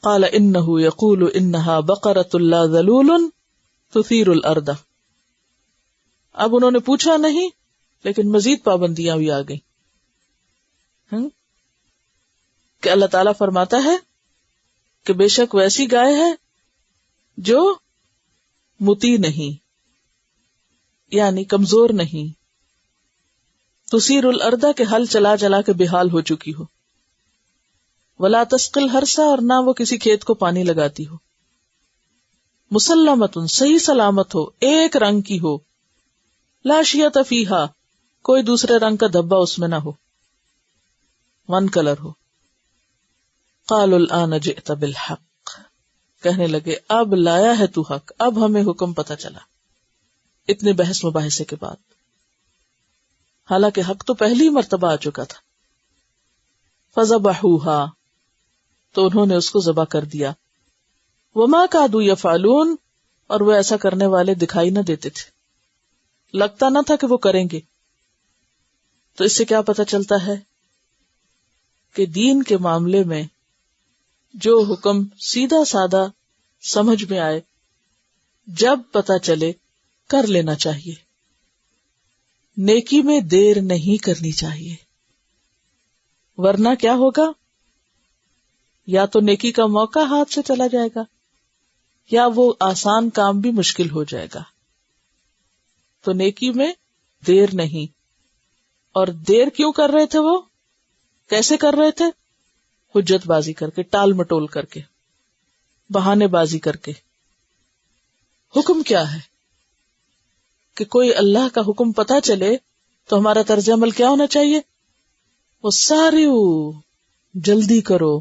قال انه يقول انها بقرۃ لا ذلول تثير الارض، اب انہوں نے پوچھا نہیں لیکن مزید پابندیاں بھی آ گئی کہ اللہ تعالیٰ فرماتا ہے کہ بے شک ویسی گائے ہے جو مطیع نہیں، یعنی کمزور نہیں، تثیر الارض کے حل چلا چلا کے بے حال ہو چکی ہو، ولا تسقی الحرث، اور نہ وہ کسی کھیت کو پانی لگاتی ہو، مسلمۃ، صحیح سلامت ہو، ایک رنگ کی ہو، لا شیۃ فیہا، کوئی دوسرے رنگ کا دھبا اس میں نہ ہو، ون کلر ہو. قالوا الآن جئت بالحق، کہنے لگے اب لایا ہے تو حق، اب ہمیں حکم پتہ چلا اتنے بحث مباحثے کے بعد، حالانکہ حق تو پہلی مرتبہ آ چکا تھا. فذبحوها، تو انہوں نے اس کو ذبح کر دیا. وما کادوا یفعلون، اور وہ ایسا کرنے والے دکھائی نہ دیتے تھے، لگتا نہ تھا کہ وہ کریں گے. تو اس سے کیا پتہ چلتا ہے کہ دین کے معاملے میں جو حکم سیدھا سادہ سمجھ میں آئے، جب پتہ چلے کر لینا چاہیے، نیکی میں دیر نہیں کرنی چاہیے، ورنہ کیا ہوگا؟ یا تو نیکی کا موقع ہاتھ سے چلا جائے گا یا وہ آسان کام بھی مشکل ہو جائے گا. تو نیکی میں دیر نہیں. اور دیر کیوں کر رہے تھے؟ وہ کیسے کر رہے تھے؟ حجت بازی کر کے، ٹال مٹول کر کے، بہانے بازی کر کے. حکم کیا ہے کہ کوئی اللہ کا حکم پتہ چلے تو ہمارا طرز عمل کیا ہونا چاہیے؟ وہ سارے جلدی کرو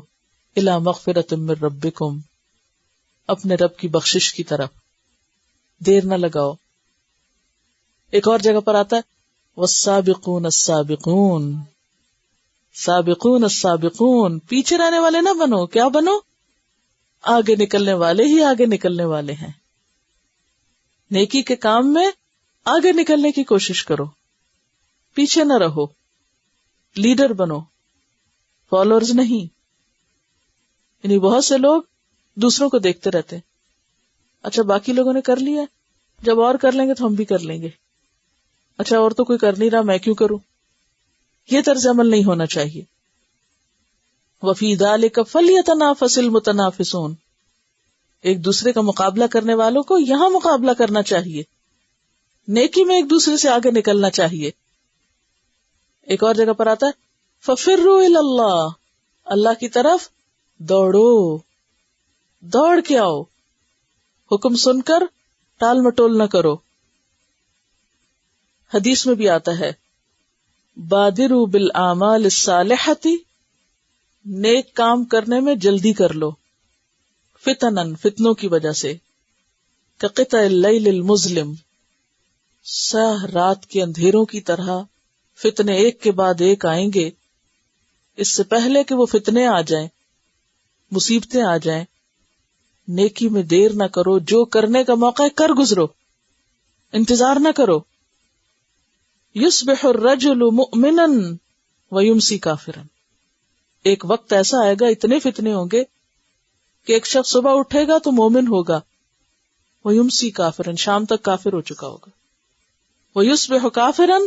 الی مغفرۃ من ربکم، اپنے رب کی بخشش کی طرف، دیر نہ لگاؤ. ایک اور جگہ پر آتا ہے والسابقون السابقون، سابقون السابقون، پیچھے رہنے والے نہ بنو. کیا بنو؟ آگے نکلنے والے ہی آگے نکلنے والے ہیں. نیکی کے کام میں آگے نکلنے کی کوشش کرو، پیچھے نہ رہو، لیڈر بنو، فالوورز نہیں. یعنی بہت سے لوگ دوسروں کو دیکھتے رہتے ہیں، اچھا باقی لوگوں نے کر لیا، جب اور کر لیں گے تو ہم بھی کر لیں گے، اچھا اور تو کوئی کر نہیں رہا، میں کیوں کروں؟ یہ طرز عمل نہیں ہونا چاہیے. وفی ذلک فلیتنافس المتنافسون، ایک دوسرے کا مقابلہ کرنے والوں کو یہاں مقابلہ کرنا چاہیے. نیکی میں ایک دوسرے سے آگے نکلنا چاہیے. ایک اور جگہ پر آتا ہے فَفِرُّوا إِلَى اللَّهِ، اللہ کی طرف دوڑو، دوڑ کے آؤ، حکم سن کر ٹال مٹول نہ کرو. حدیث میں بھی آتا ہے بادروا بالاعمال الصالحۃ، نیک کام کرنے میں جلدی کر لو، فتنن، فتنوں کی وجہ سے، کقطع اللیل المظلم، سیاہ رات کے اندھیروں کی طرح فتنے ایک کے بعد ایک آئیں گے. اس سے پہلے کہ وہ فتنے آ جائیں، مصیبتیں آ جائیں، نیکی میں دیر نہ کرو، جو کرنے کا موقع ہے کر گزرو، انتظار نہ کرو. یصبح الرجل مؤمنا ویمسی کافرا، ایک وقت ایسا آئے گا، اتنے فتنے ہوں گے کہ ایک شخص صبح اٹھے گا تو مومن ہوگا، ویمسی کافرا، شام تک کافر ہو چکا ہوگا. ویصبح کافرا،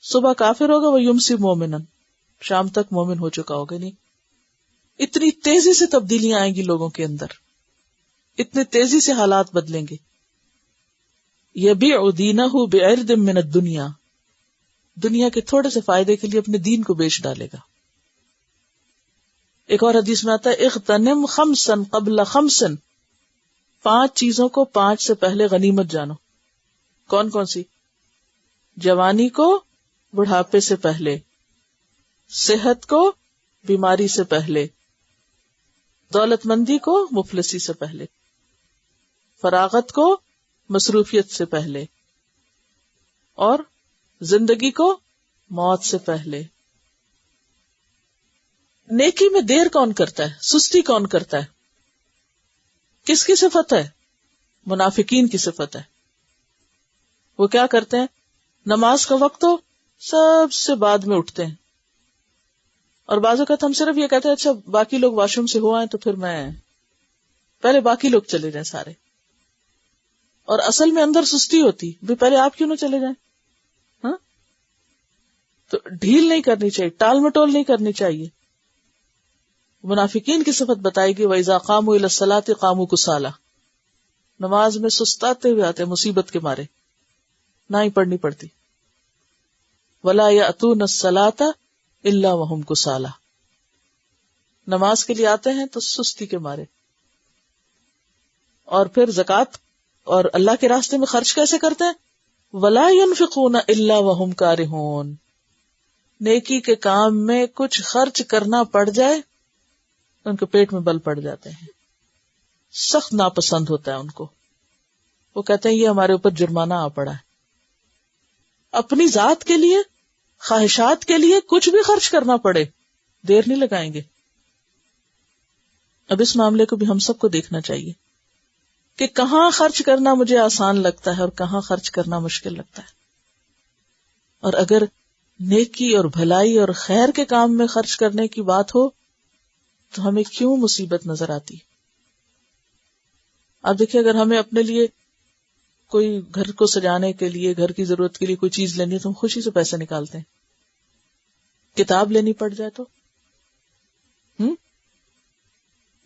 صبح کافر ہوگا، ویمسی مومنا، شام تک مومن ہو چکا ہوگا. نہیں، اتنی تیزی سے تبدیلیاں آئیں گی لوگوں کے اندر، اتنے تیزی سے حالات بدلیں گے. یبیع دینہ بعرض من الدنیا، دنیا کے تھوڑے سے فائدے کے لیے اپنے دین کو بیچ ڈالے گا. ایک اور حدیث میں آتا ہے اغتنم خمسا قبل خمس، 5 چیزوں کو 5 سے پہلے غنیمت جانو. کون کون سی؟ جوانی کو بڑھاپے سے پہلے، صحت کو بیماری سے پہلے، دولت مندی کو مفلسی سے پہلے، فراغت کو مصروفیت سے پہلے، اور زندگی کو موت سے پہلے. نیکی میں دیر کون کرتا ہے؟ سستی کون کرتا ہے؟ کس کی صفت ہے؟ منافقین کی صفت ہے. وہ کیا کرتے ہیں؟ نماز کا وقت ہو سب سے بعد میں اٹھتے ہیں، اور بعض اوقات ہم صرف یہ کہتے ہیں اچھا باقی لوگ واش روم سے ہو آئے تو پھر میں، پہلے باقی لوگ چلے جائیں سارے. اور اصل میں اندر سستی ہوتی بھی، پہلے آپ کیوں نہ چلے جائیں؟ ہاں، تو ڈھیل نہیں کرنی چاہیے، ٹال مٹول نہیں کرنی چاہیے. منافقین کی صفت بتائی گئی وَإِذَا قَامُوا إِلَى الصَّلَاةِ قَامُوا كُسَالَىٰ، نماز میں سستاتے ہوئے آتے ہیں مصیبت کے مارے، نہ ہی پڑھنی پڑتی. وَلَا يَأْتُونَ الصَّلَاةَ إِلَّا وَهُمْ كُسَالَىٰ، نماز کے لیے آتے ہیں تو سستی کے مارے. اور پھر زکوٰۃ اور اللہ کے راستے میں خرچ کیسے کرتے ہیں؟ وَلَا يُنْفِقُونَ إِلَّا وَهُمْ كَارِهُونَ، نیکی کے کام میں کچھ خرچ کرنا پڑ جائے ان کے پیٹ میں بل پڑ جاتے ہیں، سخت ناپسند ہوتا ہے ان کو. وہ کہتے ہیں یہ ہمارے اوپر جرمانہ آ پڑا ہے. اپنی ذات کے لیے، خواہشات کے لیے کچھ بھی خرچ کرنا پڑے دیر نہیں لگائیں گے. اب اس معاملے کو بھی ہم سب کو دیکھنا چاہیے کہ کہاں خرچ کرنا مجھے آسان لگتا ہے اور کہاں خرچ کرنا مشکل لگتا ہے. اور اگر نیکی اور بھلائی اور خیر کے کام میں خرچ کرنے کی بات ہو تو ہمیں کیوں مصیبت نظر آتی. آپ دیکھیں اگر ہمیں اپنے لیے کوئی گھر کو سجانے کے لیے، گھر کی ضرورت کے لیے کوئی چیز لینی ہے تو ہم خوشی سے پیسے نکالتے ہیں. کتاب لینی پڑ جائے تو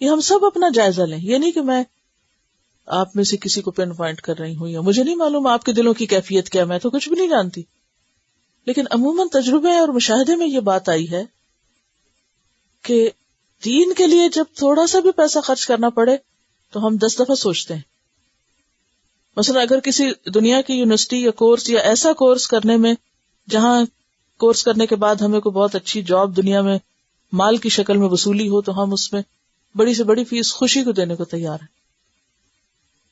یہ ہم سب اپنا جائزہ لیں. یہ نہیں کہ میں آپ میں سے کسی کو پن پوائنٹ کر رہی ہوں یا مجھے نہیں معلوم آپ کے دلوں کی کیفیت کیا، میں تو کچھ بھی نہیں جانتی. لیکن عموماً تجربے اور مشاہدے میں یہ بات آئی ہے کہ دین کے لیے جب تھوڑا سا بھی پیسہ خرچ کرنا پڑے تو ہم 10 دفعہ سوچتے ہیں. مثلا اگر کسی دنیا کی یونیورسٹی یا کورس یا ایسا کورس کرنے میں جہاں کورس کرنے کے بعد ہمیں کوئی بہت اچھی جاب دنیا میں مال کی شکل میں وصولی ہو تو ہم اس میں بڑی سے بڑی فیس خوشی کو دینے کو تیار ہیں.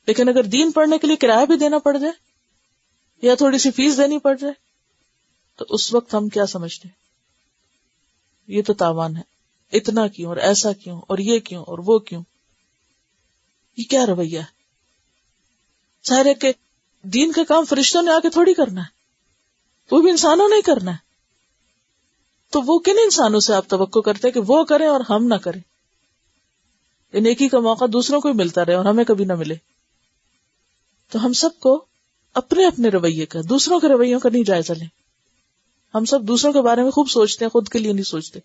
لیکن اگر دین پڑھنے کے لیے کرایہ بھی دینا پڑ جائے یا تھوڑی سی فیس دینی پڑ جائے تو اس وقت ہم کیا سمجھتے ہیں؟ یہ تو تاوان ہے، اتنا کیوں اور ایسا کیوں اور یہ کیوں اور وہ کیوں؟ یہ کیا رویہ ہے؟ ظاہر ہے کہ دین کا کام فرشتوں نے آ کے تھوڑی کرنا ہے، وہ بھی انسانوں نے ہی کرنا ہے. تو وہ کن انسانوں سے آپ توقع کرتے ہیں کہ وہ کریں اور ہم نہ کریں؟ یہ نیکی کا موقع دوسروں کو ہی ملتا رہے اور ہمیں کبھی نہ ملے. تو ہم سب کو اپنے اپنے رویے کا، دوسروں کے رویوں کا نہیں جائزہ لیں. ہم سب دوسروں کے بارے میں خوب سوچتے ہیں، خود کے لیے نہیں سوچتے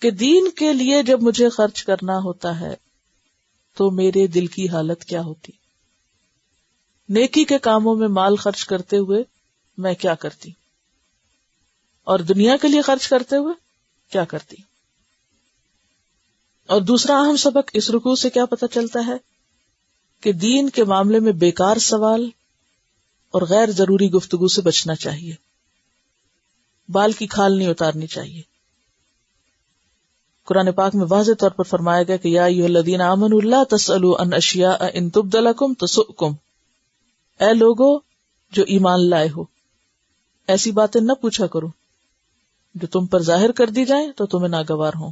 کہ دین کے لیے جب مجھے خرچ کرنا ہوتا ہے تو میرے دل کی حالت کیا ہوتی. نیکی کے کاموں میں مال خرچ کرتے ہوئے میں کیا کرتی اور دنیا کے لیے خرچ کرتے ہوئے کیا کرتی. اور دوسرا اہم سبق اس رکوع سے کیا پتہ چلتا ہے کہ دین کے معاملے میں بیکار سوال اور غیر ضروری گفتگو سے بچنا چاہیے. بال کی کھال نہیں اتارنی چاہیے. قرآن پاک میں واضح طور پر فرمایا گیا کہ یا ایھا الذین آمنوا لا تسألوا عن اشیاء ان تبد لکم تسؤکم. اے لوگو جو ایمان لائے ہو، ایسی باتیں نہ پوچھا کرو جو تم پر ظاہر کر دی جائیں تو تمہیں ناگوار ہوں.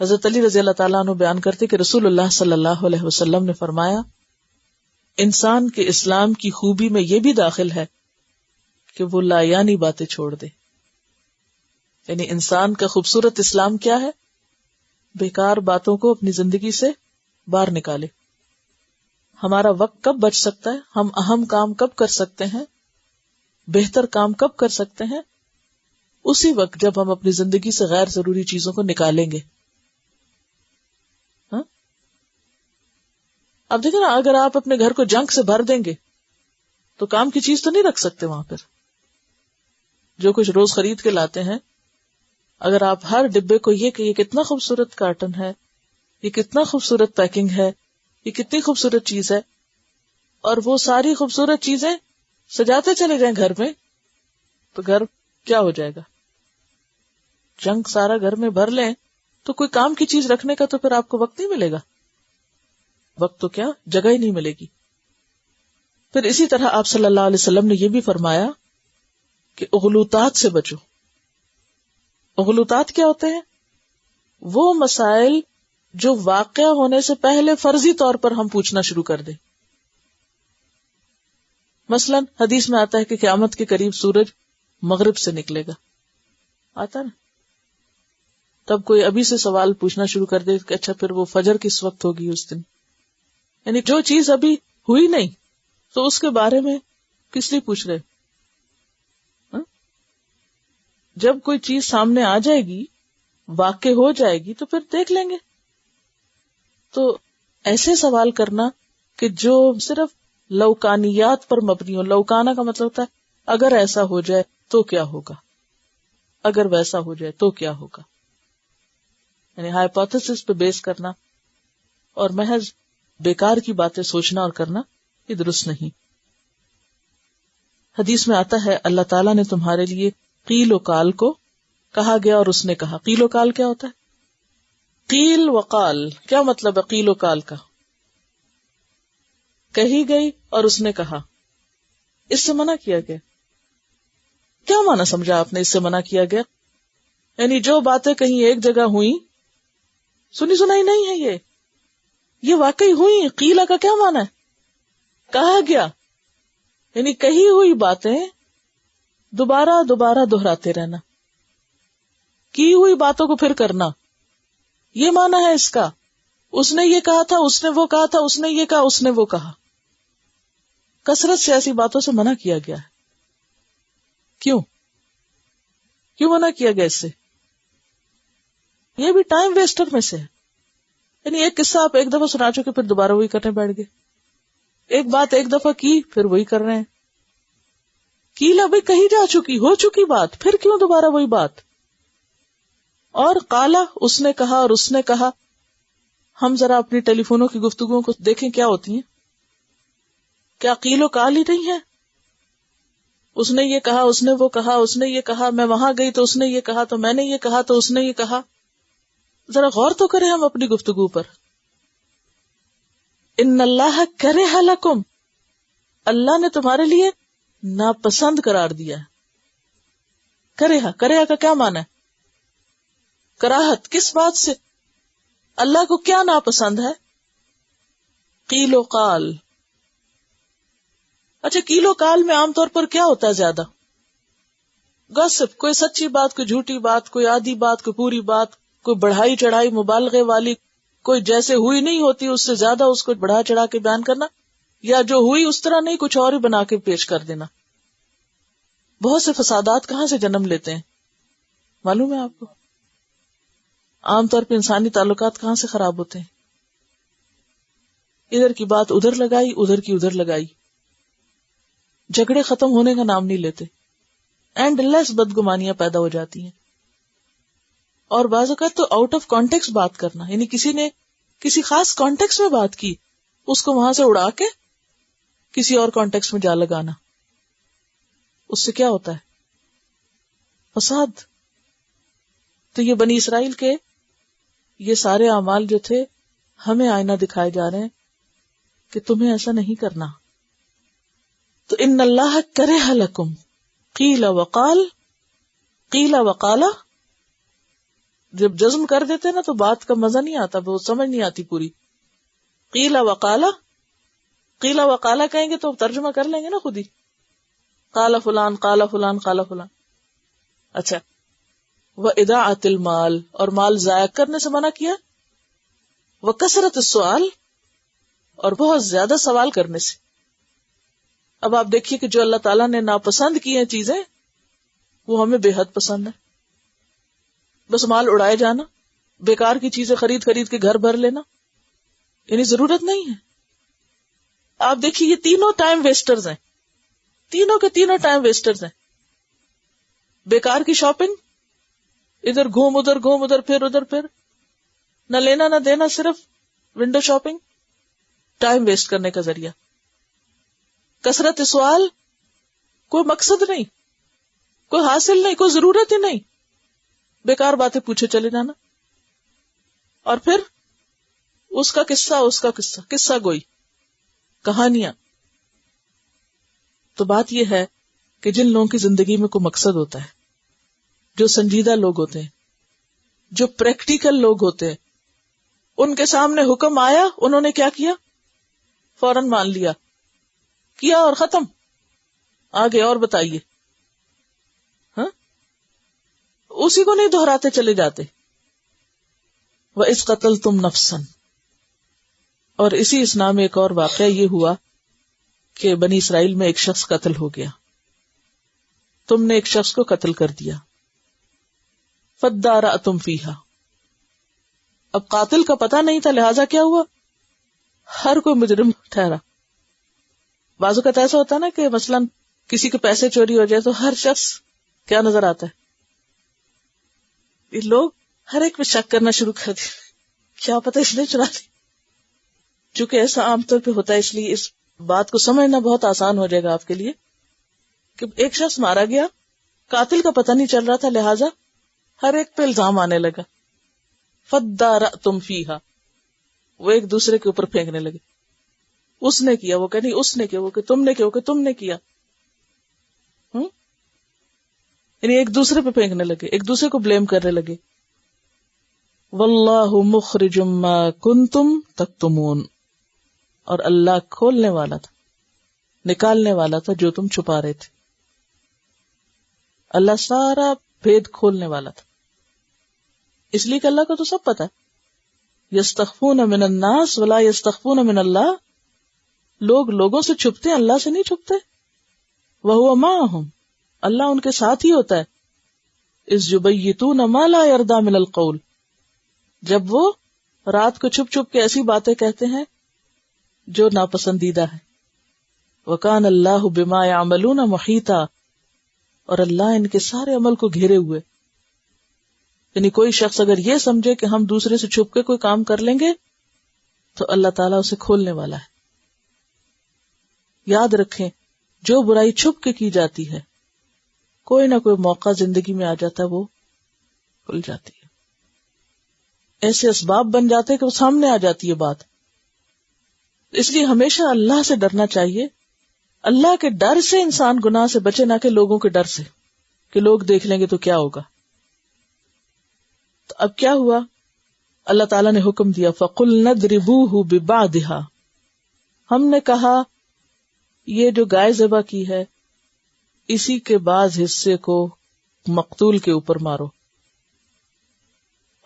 حضرت علی رضی اللہ تعالیٰ عنہ بیان کرتے کہ رسول اللہ صلی اللہ علیہ وسلم نے فرمایا انسان کے اسلام کی خوبی میں یہ بھی داخل ہے کہ وہ لایانی باتیں چھوڑ دے. یعنی انسان کا خوبصورت اسلام کیا ہے؟ بیکار باتوں کو اپنی زندگی سے باہر نکالے. ہمارا وقت کب بچ سکتا ہے، ہم اہم کام کب کر سکتے ہیں، بہتر کام کب کر سکتے ہیں؟ اسی وقت جب ہم اپنی زندگی سے غیر ضروری چیزوں کو نکالیں گے. اب دیکھیں نا، اگر آپ اپنے گھر کو جنک سے بھر دیں گے تو کام کی چیز تو نہیں رکھ سکتے وہاں پر. جو کچھ روز خرید کے لاتے ہیں، اگر آپ ہر ڈبے کو یہ کہ یہ کتنا خوبصورت کارٹن ہے، یہ کتنا خوبصورت پیکنگ ہے، یہ کتنی خوبصورت چیز ہے، اور وہ ساری خوبصورت چیزیں سجاتے چلے جائیں گھر میں، تو گھر کیا ہو جائے گا؟ جنک سارا گھر میں بھر لیں تو کوئی کام کی چیز رکھنے کا تو پھر آپ کو وقت نہیں ملے گا. وقت تو کیا، جگہ ہی نہیں ملے گی. پھر اسی طرح آپ صلی اللہ علیہ وسلم نے یہ بھی فرمایا کہ اغلوطات سے بچو. اغلوطات کیا ہوتے ہیں؟ وہ مسائل جو واقع ہونے سے پہلے فرضی طور پر ہم پوچھنا شروع کر دیں. مثلا حدیث میں آتا ہے کہ قیامت کے قریب سورج مغرب سے نکلے گا، آتا نا، تب کوئی ابھی سے سوال پوچھنا شروع کر دے کہ اچھا پھر وہ فجر کس وقت ہوگی اس دن. یعنی جو چیز ابھی ہوئی نہیں تو اس کے بارے میں کس لیے پوچھ رہے؟ جب کوئی چیز سامنے آ جائے گی، واقع ہو جائے گی تو پھر دیکھ لیں گے. تو ایسے سوال کرنا کہ جو صرف لوکانیات پر مبنی ہو. لوکانا کا مطلب ہوتا ہے اگر ایسا ہو جائے تو کیا ہوگا، اگر ویسا ہو جائے تو کیا ہوگا. یعنی ہائپوتھیسس پہ بیس کرنا اور محض بیکار کی باتیں سوچنا اور کرنا یہ درست نہیں. حدیث میں آتا ہے اللہ تعالیٰ نے تمہارے لیے قیل و قال کو کہا گیا اور اس نے کہا. قیل و قال کیا ہوتا ہے؟ قیل و قال کیا مطلب ہے؟ قیل و قال کا کہی گئی اور اس نے کہا، اس سے منع کیا گیا. کیا معنی سمجھا آپ نے اس سے منع کیا گیا؟ یعنی جو باتیں کہیں ایک جگہ ہوئی، سنی سنائی نہیں ہے، یہ واقعی ہوئی. قیلا کا کیا معنی ہے؟ کہا گیا. یعنی کہی ہوئی باتیں دوبارہ دوبارہ دہراتے رہنا، کی ہوئی باتوں کو پھر کرنا، یہ معنی ہے اس کا. اس نے یہ کہا تھا، اس نے وہ کہا تھا، اس نے یہ کہا، اس نے وہ کہا. کثرت سے ایسی باتوں سے منع کیا گیا ہے. کیوں منع کیا گیا اس سے؟ یہ بھی ٹائم ویسٹر میں سے ہے. یعنی ایک قصہ آپ ایک دفعہ سنا چکے، پھر دوبارہ وہی کرنے بیٹھ گئے. ایک بات ایک دفعہ کی، پھر وہی کر رہے ہیں. کیلا بھائی کہی جا چکی، ہو چکی بات، پھر کیوں دوبارہ وہی بات؟ اور قالا اس نے کہا اور اس نے کہا. ہم ذرا اپنی ٹیلی فونوں کی گفتگوؤں کو دیکھیں کیا ہوتی ہیں. کیا قیل و قال ہی نہیں ہے؟ اس نے یہ کہا، اس نے وہ کہا، اس نے یہ کہا، میں وہاں گئی تو اس نے یہ کہا، تو میں نے یہ کہا، تو اس نے یہ کہا. ذرا غور تو کریں ہم اپنی گفتگو پر. ان اللہ کرہ لکم، اللہ نے تمہارے لیے ناپسند قرار دیا ہے. کرہ کا کیا معنی ہے؟ کراہت. کس بات سے؟ اللہ کو کیا ناپسند ہے؟ قیل و قال. اچھا قیل و قال میں عام طور پر کیا ہوتا ہے زیادہ؟ گوسپ، کوئی سچی بات، کوئی جھوٹی بات، کوئی آدھی بات، کوئی پوری بات، کوئی بڑھائی چڑھائی مبالغے والی، کوئی جیسے ہوئی نہیں ہوتی اس سے زیادہ اس کو بڑھا چڑھا کے بیان کرنا، یا جو ہوئی اس طرح نہیں کچھ اور ہی بنا کے پیش کر دینا. بہت سے فسادات کہاں سے جنم لیتے ہیں معلوم ہے آپ کو؟ عام طور پہ انسانی تعلقات کہاں سے خراب ہوتے ہیں؟ ادھر کی بات ادھر لگائی، ادھر کی ادھر لگائی. جھگڑے ختم ہونے کا نام نہیں لیتے، اینڈ لیس بدگمانیاں پیدا ہو جاتی ہیں. اور بعض اوقات تو آؤٹ آف کانٹیکسٹ بات کرنا، یعنی کسی نے کسی خاص کانٹیکسٹ میں بات کی، اس کو وہاں سے اڑا کے کسی اور کانٹیکسٹ میں جا لگانا، اس سے کیا ہوتا ہے؟ فساد. تو یہ بنی اسرائیل کے یہ سارے اعمال جو تھے ہمیں آئینہ دکھائے جا رہے ہیں کہ تمہیں ایسا نہیں کرنا. تو ان اللہ کرہ لکم قیل وقال، قیل وقالا جب جزم کر دیتے نا تو بات کا مزہ نہیں آتا، وہ سمجھ نہیں آتی پوری. قیل وقالا، قیل وقالا کہیں گے تو ترجمہ کر لیں گے نا خود ہی، قال فلان قال فلان قال فلان. اچھا، وَإِضَاعَةِ الْمَالِ، اور مال ضائع کرنے سے منع کیا، وَكَثْرَةِ السُّؤَالِ، اور بہت زیادہ سوال کرنے سے. اب آپ دیکھیے کہ جو اللہ تعالیٰ نے ناپسند کی ہیں چیزیں وہ ہمیں بے حد پسند ہے. بس مال اڑائے جانا، بیکار کی چیزیں خرید خرید کے گھر بھر لینا، یعنی ضرورت نہیں ہے. آپ دیکھیے یہ تینوں ٹائم ویسٹرز ہیں، تینوں کے تینوں ٹائم ویسٹرز ہیں. بیکار کی شاپنگ، ادھر گھوم ادھر پھر ادھر پھر، نہ لینا نہ دینا، صرف ونڈو شاپنگ، ٹائم ویسٹ کرنے کا ذریعہ. کثرت سوال، کوئی مقصد نہیں، کوئی حاصل نہیں، کوئی ضرورت ہی نہیں، بیکار باتیں پوچھے چلے جانا. اور پھر اس کا قصہ قصہ گوئی، کہانیاں. تو بات یہ ہے کہ جن لوگوں کی زندگی میں کوئی مقصد ہوتا ہے، جو سنجیدہ لوگ ہوتے ہیں، جو پریکٹیکل لوگ ہوتے ہیں، ان کے سامنے حکم آیا، انہوں نے کیا کیا؟ فوراً مان لیا، کیا اور ختم. آگے اور بتائیے، ہاں، اسی کو نہیں دہراتے چلے جاتے. وَإِذْ قَتَلْتُمْ نَفْسًا، اور اسی اسنا میں ایک اور واقعہ یہ ہوا کہ بنی اسرائیل میں ایک شخص قتل ہو گیا، تم نے ایک شخص کو قتل کر دیا. فَادَّارَأْتُمْ فِيهَا، اب قاتل کا پتہ نہیں تھا، لہذا کیا ہوا؟ ہر کوئی مجرم ٹھہرا. بعض اوقات ایسا ہوتا ہے نا کہ مثلاً کسی کے پیسے چوری ہو جائے تو ہر شخص کیا نظر آتا ہے؟ یہ لوگ ہر ایک پہ شک کرنا شروع کر دیا، کیا پتہ اس نے چرا دی. چونکہ ایسا عام طور پہ ہوتا ہے، اس لیے اس بات کو سمجھنا بہت آسان ہو جائے گا آپ کے لیے کہ ایک شخص مارا گیا، قاتل کا پتہ نہیں چل رہا تھا، لہذا ہر ایک پہ الزام آنے لگا. فَادَّارَأْتُمْ فِيهَا، وہ ایک دوسرے کے اوپر پھینکنے لگے، اس نے کیا، وہ کہ نہیں اس نے کیا، وہ کہ تم نے کیا، وہ کہ تم نے کیا. یعنی ایک دوسرے پہ پھینکنے لگے، ایک دوسرے کو بلیم کرنے لگے. واللہ مخرج ما کنتم تکتمون، اور اللہ کھولنے والا تھا، نکالنے والا تھا جو تم چھپا رہے تھے. اللہ سارا بھید کھولنے والا تھا، اس لیے کہ اللہ کو تو سب پتا ہے. یستخفون من الناس ولا یستخفون من اللہ، لوگ لوگوں سے چھپتے ہیں، اللہ سے نہیں چھپتے. وہو معہم، اللہ ان کے ساتھ ہی ہوتا ہے. اذ یبیتون ما لا یرضی من القول، جب وہ رات کو چھپ چھپ کے ایسی باتیں کہتے ہیں جو ناپسندیدہ ہے. وکان اللہ بما یعملون محیطا، اور اللہ ان کے سارے عمل کو گھیرے ہوئے. یعنی کوئی شخص اگر یہ سمجھے کہ ہم دوسرے سے چھپ کے کوئی کام کر لیں گے تو اللہ تعالیٰ اسے کھولنے والا ہے. یاد رکھیں، جو برائی چھپ کے کی جاتی ہے، کوئی نہ کوئی موقع زندگی میں آ جاتا ہے، وہ کھل جاتی ہے. ایسے اسباب بن جاتے ہیں کہ وہ سامنے آ جاتی ہے بات. اس لیے ہمیشہ اللہ سے ڈرنا چاہیے. اللہ کے ڈر سے انسان گناہ سے بچے، نہ کہ لوگوں کے ڈر سے کہ لوگ دیکھ لیں گے تو کیا ہوگا. تو اب کیا ہوا؟ اللہ تعالیٰ نے حکم دیا، فَقُلْنَا اضْرِبُوهُ بِبَعْضِهَا، ہم نے کہا یہ جو گائے ذبح کی ہے اسی کے بعض حصے کو مقتول کے اوپر مارو.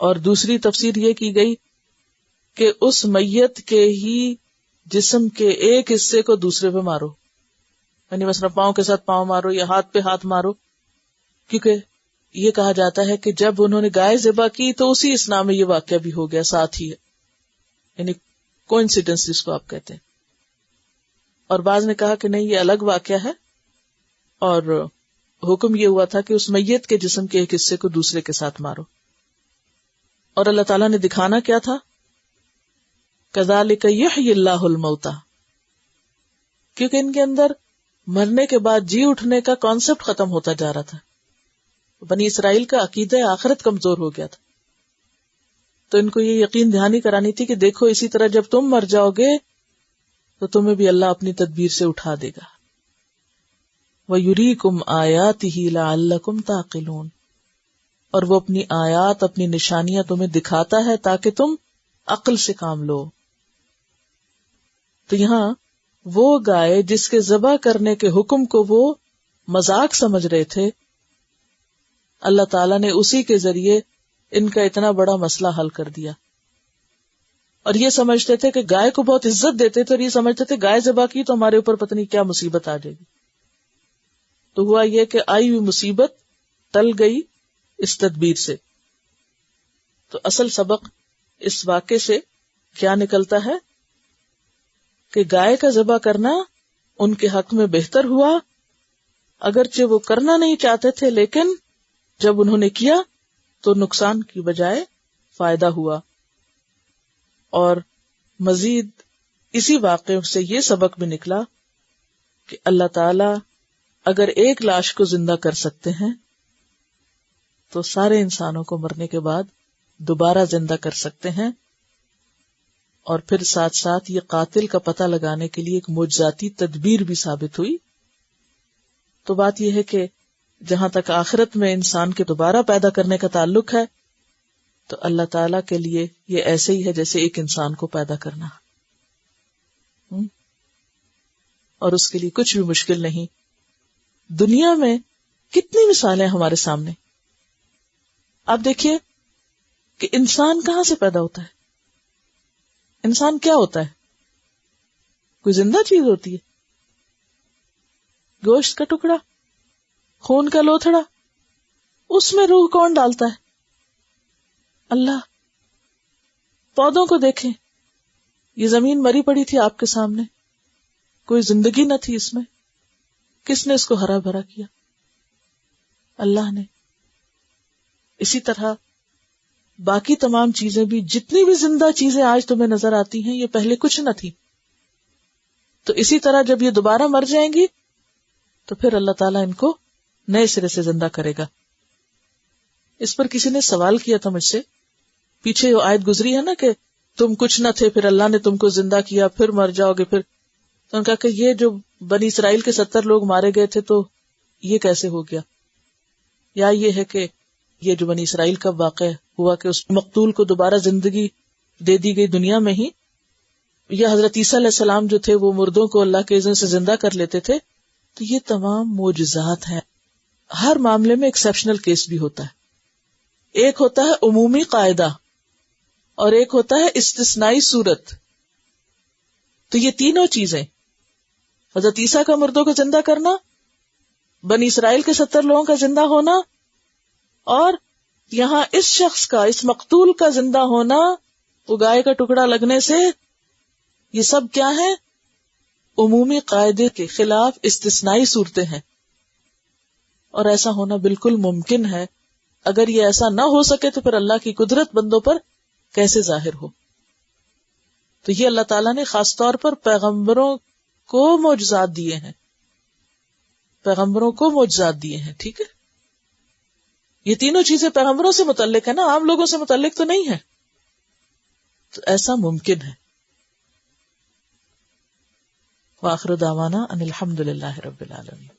اور دوسری تفسیر یہ کی گئی کہ اس میت کے ہی جسم کے ایک حصے کو دوسرے پہ مارو، یعنی مثلا پاؤں کے ساتھ پاؤں مارو یا ہاتھ پہ ہاتھ مارو. کیونکہ یہ کہا جاتا ہے کہ جب انہوں نے گائے ذبح کی تو اسی اسنا میں یہ واقعہ بھی ہو گیا ساتھ ہی، یعنی کوئنسیڈنس جس کو آپ کہتے ہیں. اور بعض نے کہا کہ نہیں یہ الگ واقعہ ہے اور حکم یہ ہوا تھا کہ اس میت کے جسم کے ایک حصے کو دوسرے کے ساتھ مارو. اور اللہ تعالیٰ نے دکھانا کیا تھا؟ كَذَلِكَ يُحْيِي اللَّهُ الْمَوْتَى، کیونکہ ان کے اندر مرنے کے بعد جی اٹھنے کا کانسیپٹ ختم ہوتا جا رہا تھا. بنی اسرائیل کا عقیدہ آخرت کمزور ہو گیا تھا، تو ان کو یہ یقین دہانی کرانی تھی کہ دیکھو اسی طرح جب تم مر جاؤ گے تو تمہیں بھی اللہ اپنی تدبیر سے اٹھا دے گا. وَيُرِيكُمْ آيَاتِهِ لَعَلَّكُمْ تَعْقِلُونَ، اور وہ اپنی آیات اپنی نشانیاں تمہیں دکھاتا ہے تاکہ تم عقل سے کام لو. تو یہاں وہ گائے جس کے ذبح کرنے کے حکم کو وہ مذاق سمجھ رہے تھے، اللہ تعالیٰ نے اسی کے ذریعے ان کا اتنا بڑا مسئلہ حل کر دیا. اور یہ سمجھتے تھے کہ گائے کو بہت عزت دیتے تھے اور یہ سمجھتے تھے گائے ذبح کی تو ہمارے اوپر پتہ نہیں کیا مصیبت آ جائے گی. تو ہوا یہ کہ آئی ہوئی مصیبت ٹل گئی اس تدبیر سے. تو اصل سبق اس واقعے سے کیا نکلتا ہے کہ گائے کا ذبح کرنا ان کے حق میں بہتر ہوا، اگرچہ وہ کرنا نہیں چاہتے تھے، لیکن جب انہوں نے کیا تو نقصان کی بجائے فائدہ ہوا. اور مزید اسی واقعے سے یہ سبق بھی نکلا کہ اللہ تعالی اگر ایک لاش کو زندہ کر سکتے ہیں تو سارے انسانوں کو مرنے کے بعد دوبارہ زندہ کر سکتے ہیں. اور پھر ساتھ ساتھ یہ قاتل کا پتہ لگانے کے لیے ایک معجزاتی تدبیر بھی ثابت ہوئی. تو بات یہ ہے کہ جہاں تک آخرت میں انسان کے دوبارہ پیدا کرنے کا تعلق ہے تو اللہ تعالی کے لیے یہ ایسے ہی ہے جیسے ایک انسان کو پیدا کرنا، اور اس کے لیے کچھ بھی مشکل نہیں. دنیا میں کتنی مثالیں ہمارے سامنے. آپ دیکھیے کہ انسان کہاں سے پیدا ہوتا ہے؟ انسان کیا ہوتا ہے؟ کوئی زندہ چیز ہوتی ہے؟ گوشت کا ٹکڑا، خون کا لوتھڑا، اس میں روح کون ڈالتا ہے؟ اللہ. پودوں کو دیکھیں، یہ زمین مری پڑی تھی آپ کے سامنے، کوئی زندگی نہ تھی اس میں، کس نے اس کو ہرا بھرا کیا؟ اللہ نے. اسی طرح باقی تمام چیزیں بھی، جتنی بھی زندہ چیزیں آج تمہیں نظر آتی ہیں یہ پہلے کچھ نہ تھی. تو اسی طرح جب یہ دوبارہ مر جائیں گی تو پھر اللہ تعالیٰ ان کو نئے سرے سے زندہ کرے گا. اس پر کسی نے سوال کیا تھا مجھ سے، پیچھے وہ آیت گزری ہے نا کہ تم کچھ نہ تھے، پھر اللہ نے تم کو زندہ کیا، پھر مر جاؤ گے. پھر تو ان کا کہ یہ جو بنی اسرائیل کے 70 لوگ مارے گئے تھے تو یہ کیسے ہو گیا؟ یا یہ ہے کہ یہ جو بنی اسرائیل کا واقعہ ہوا کہ اس مقتول کو دوبارہ زندگی دے دی گئی دنیا میں ہی، یا حضرت عیسیٰ علیہ السلام جو تھے وہ مردوں کو اللہ کے اذن سے زندہ کر لیتے تھے. تو یہ تمام معجزات ہیں. ہر معاملے میں ایکسیپشنل کیس بھی ہوتا ہے. ایک ہوتا ہے عمومی قاعدہ اور ایک ہوتا ہے استثنائی صورت. تو یہ تینوں چیزیں، حضرت عیسیٰ کا مردوں کو زندہ کرنا، بنی اسرائیل کے 70 لوگوں کا زندہ ہونا، اور یہاں اس شخص کا، اس مقتول کا زندہ ہونا وہ گائے کا ٹکڑا لگنے سے، یہ سب کیا ہے؟ عمومی قاعدے کے خلاف استثنائی صورتیں ہیں. اور ایسا ہونا بالکل ممکن ہے. اگر یہ ایسا نہ ہو سکے تو پھر اللہ کی قدرت بندوں پر کیسے ظاہر ہو؟ تو یہ اللہ تعالیٰ نے خاص طور پر پیغمبروں کو معجزات دیے ہیں، پیغمبروں کو معجزات دیے ہیں. ٹھیک ہے، یہ تینوں چیزیں پیغمبروں سے متعلق ہے نا، عام لوگوں سے متعلق تو نہیں ہے. تو ایسا ممکن ہے. وآخر دعوانا ان الحمد للہ رب العالمین.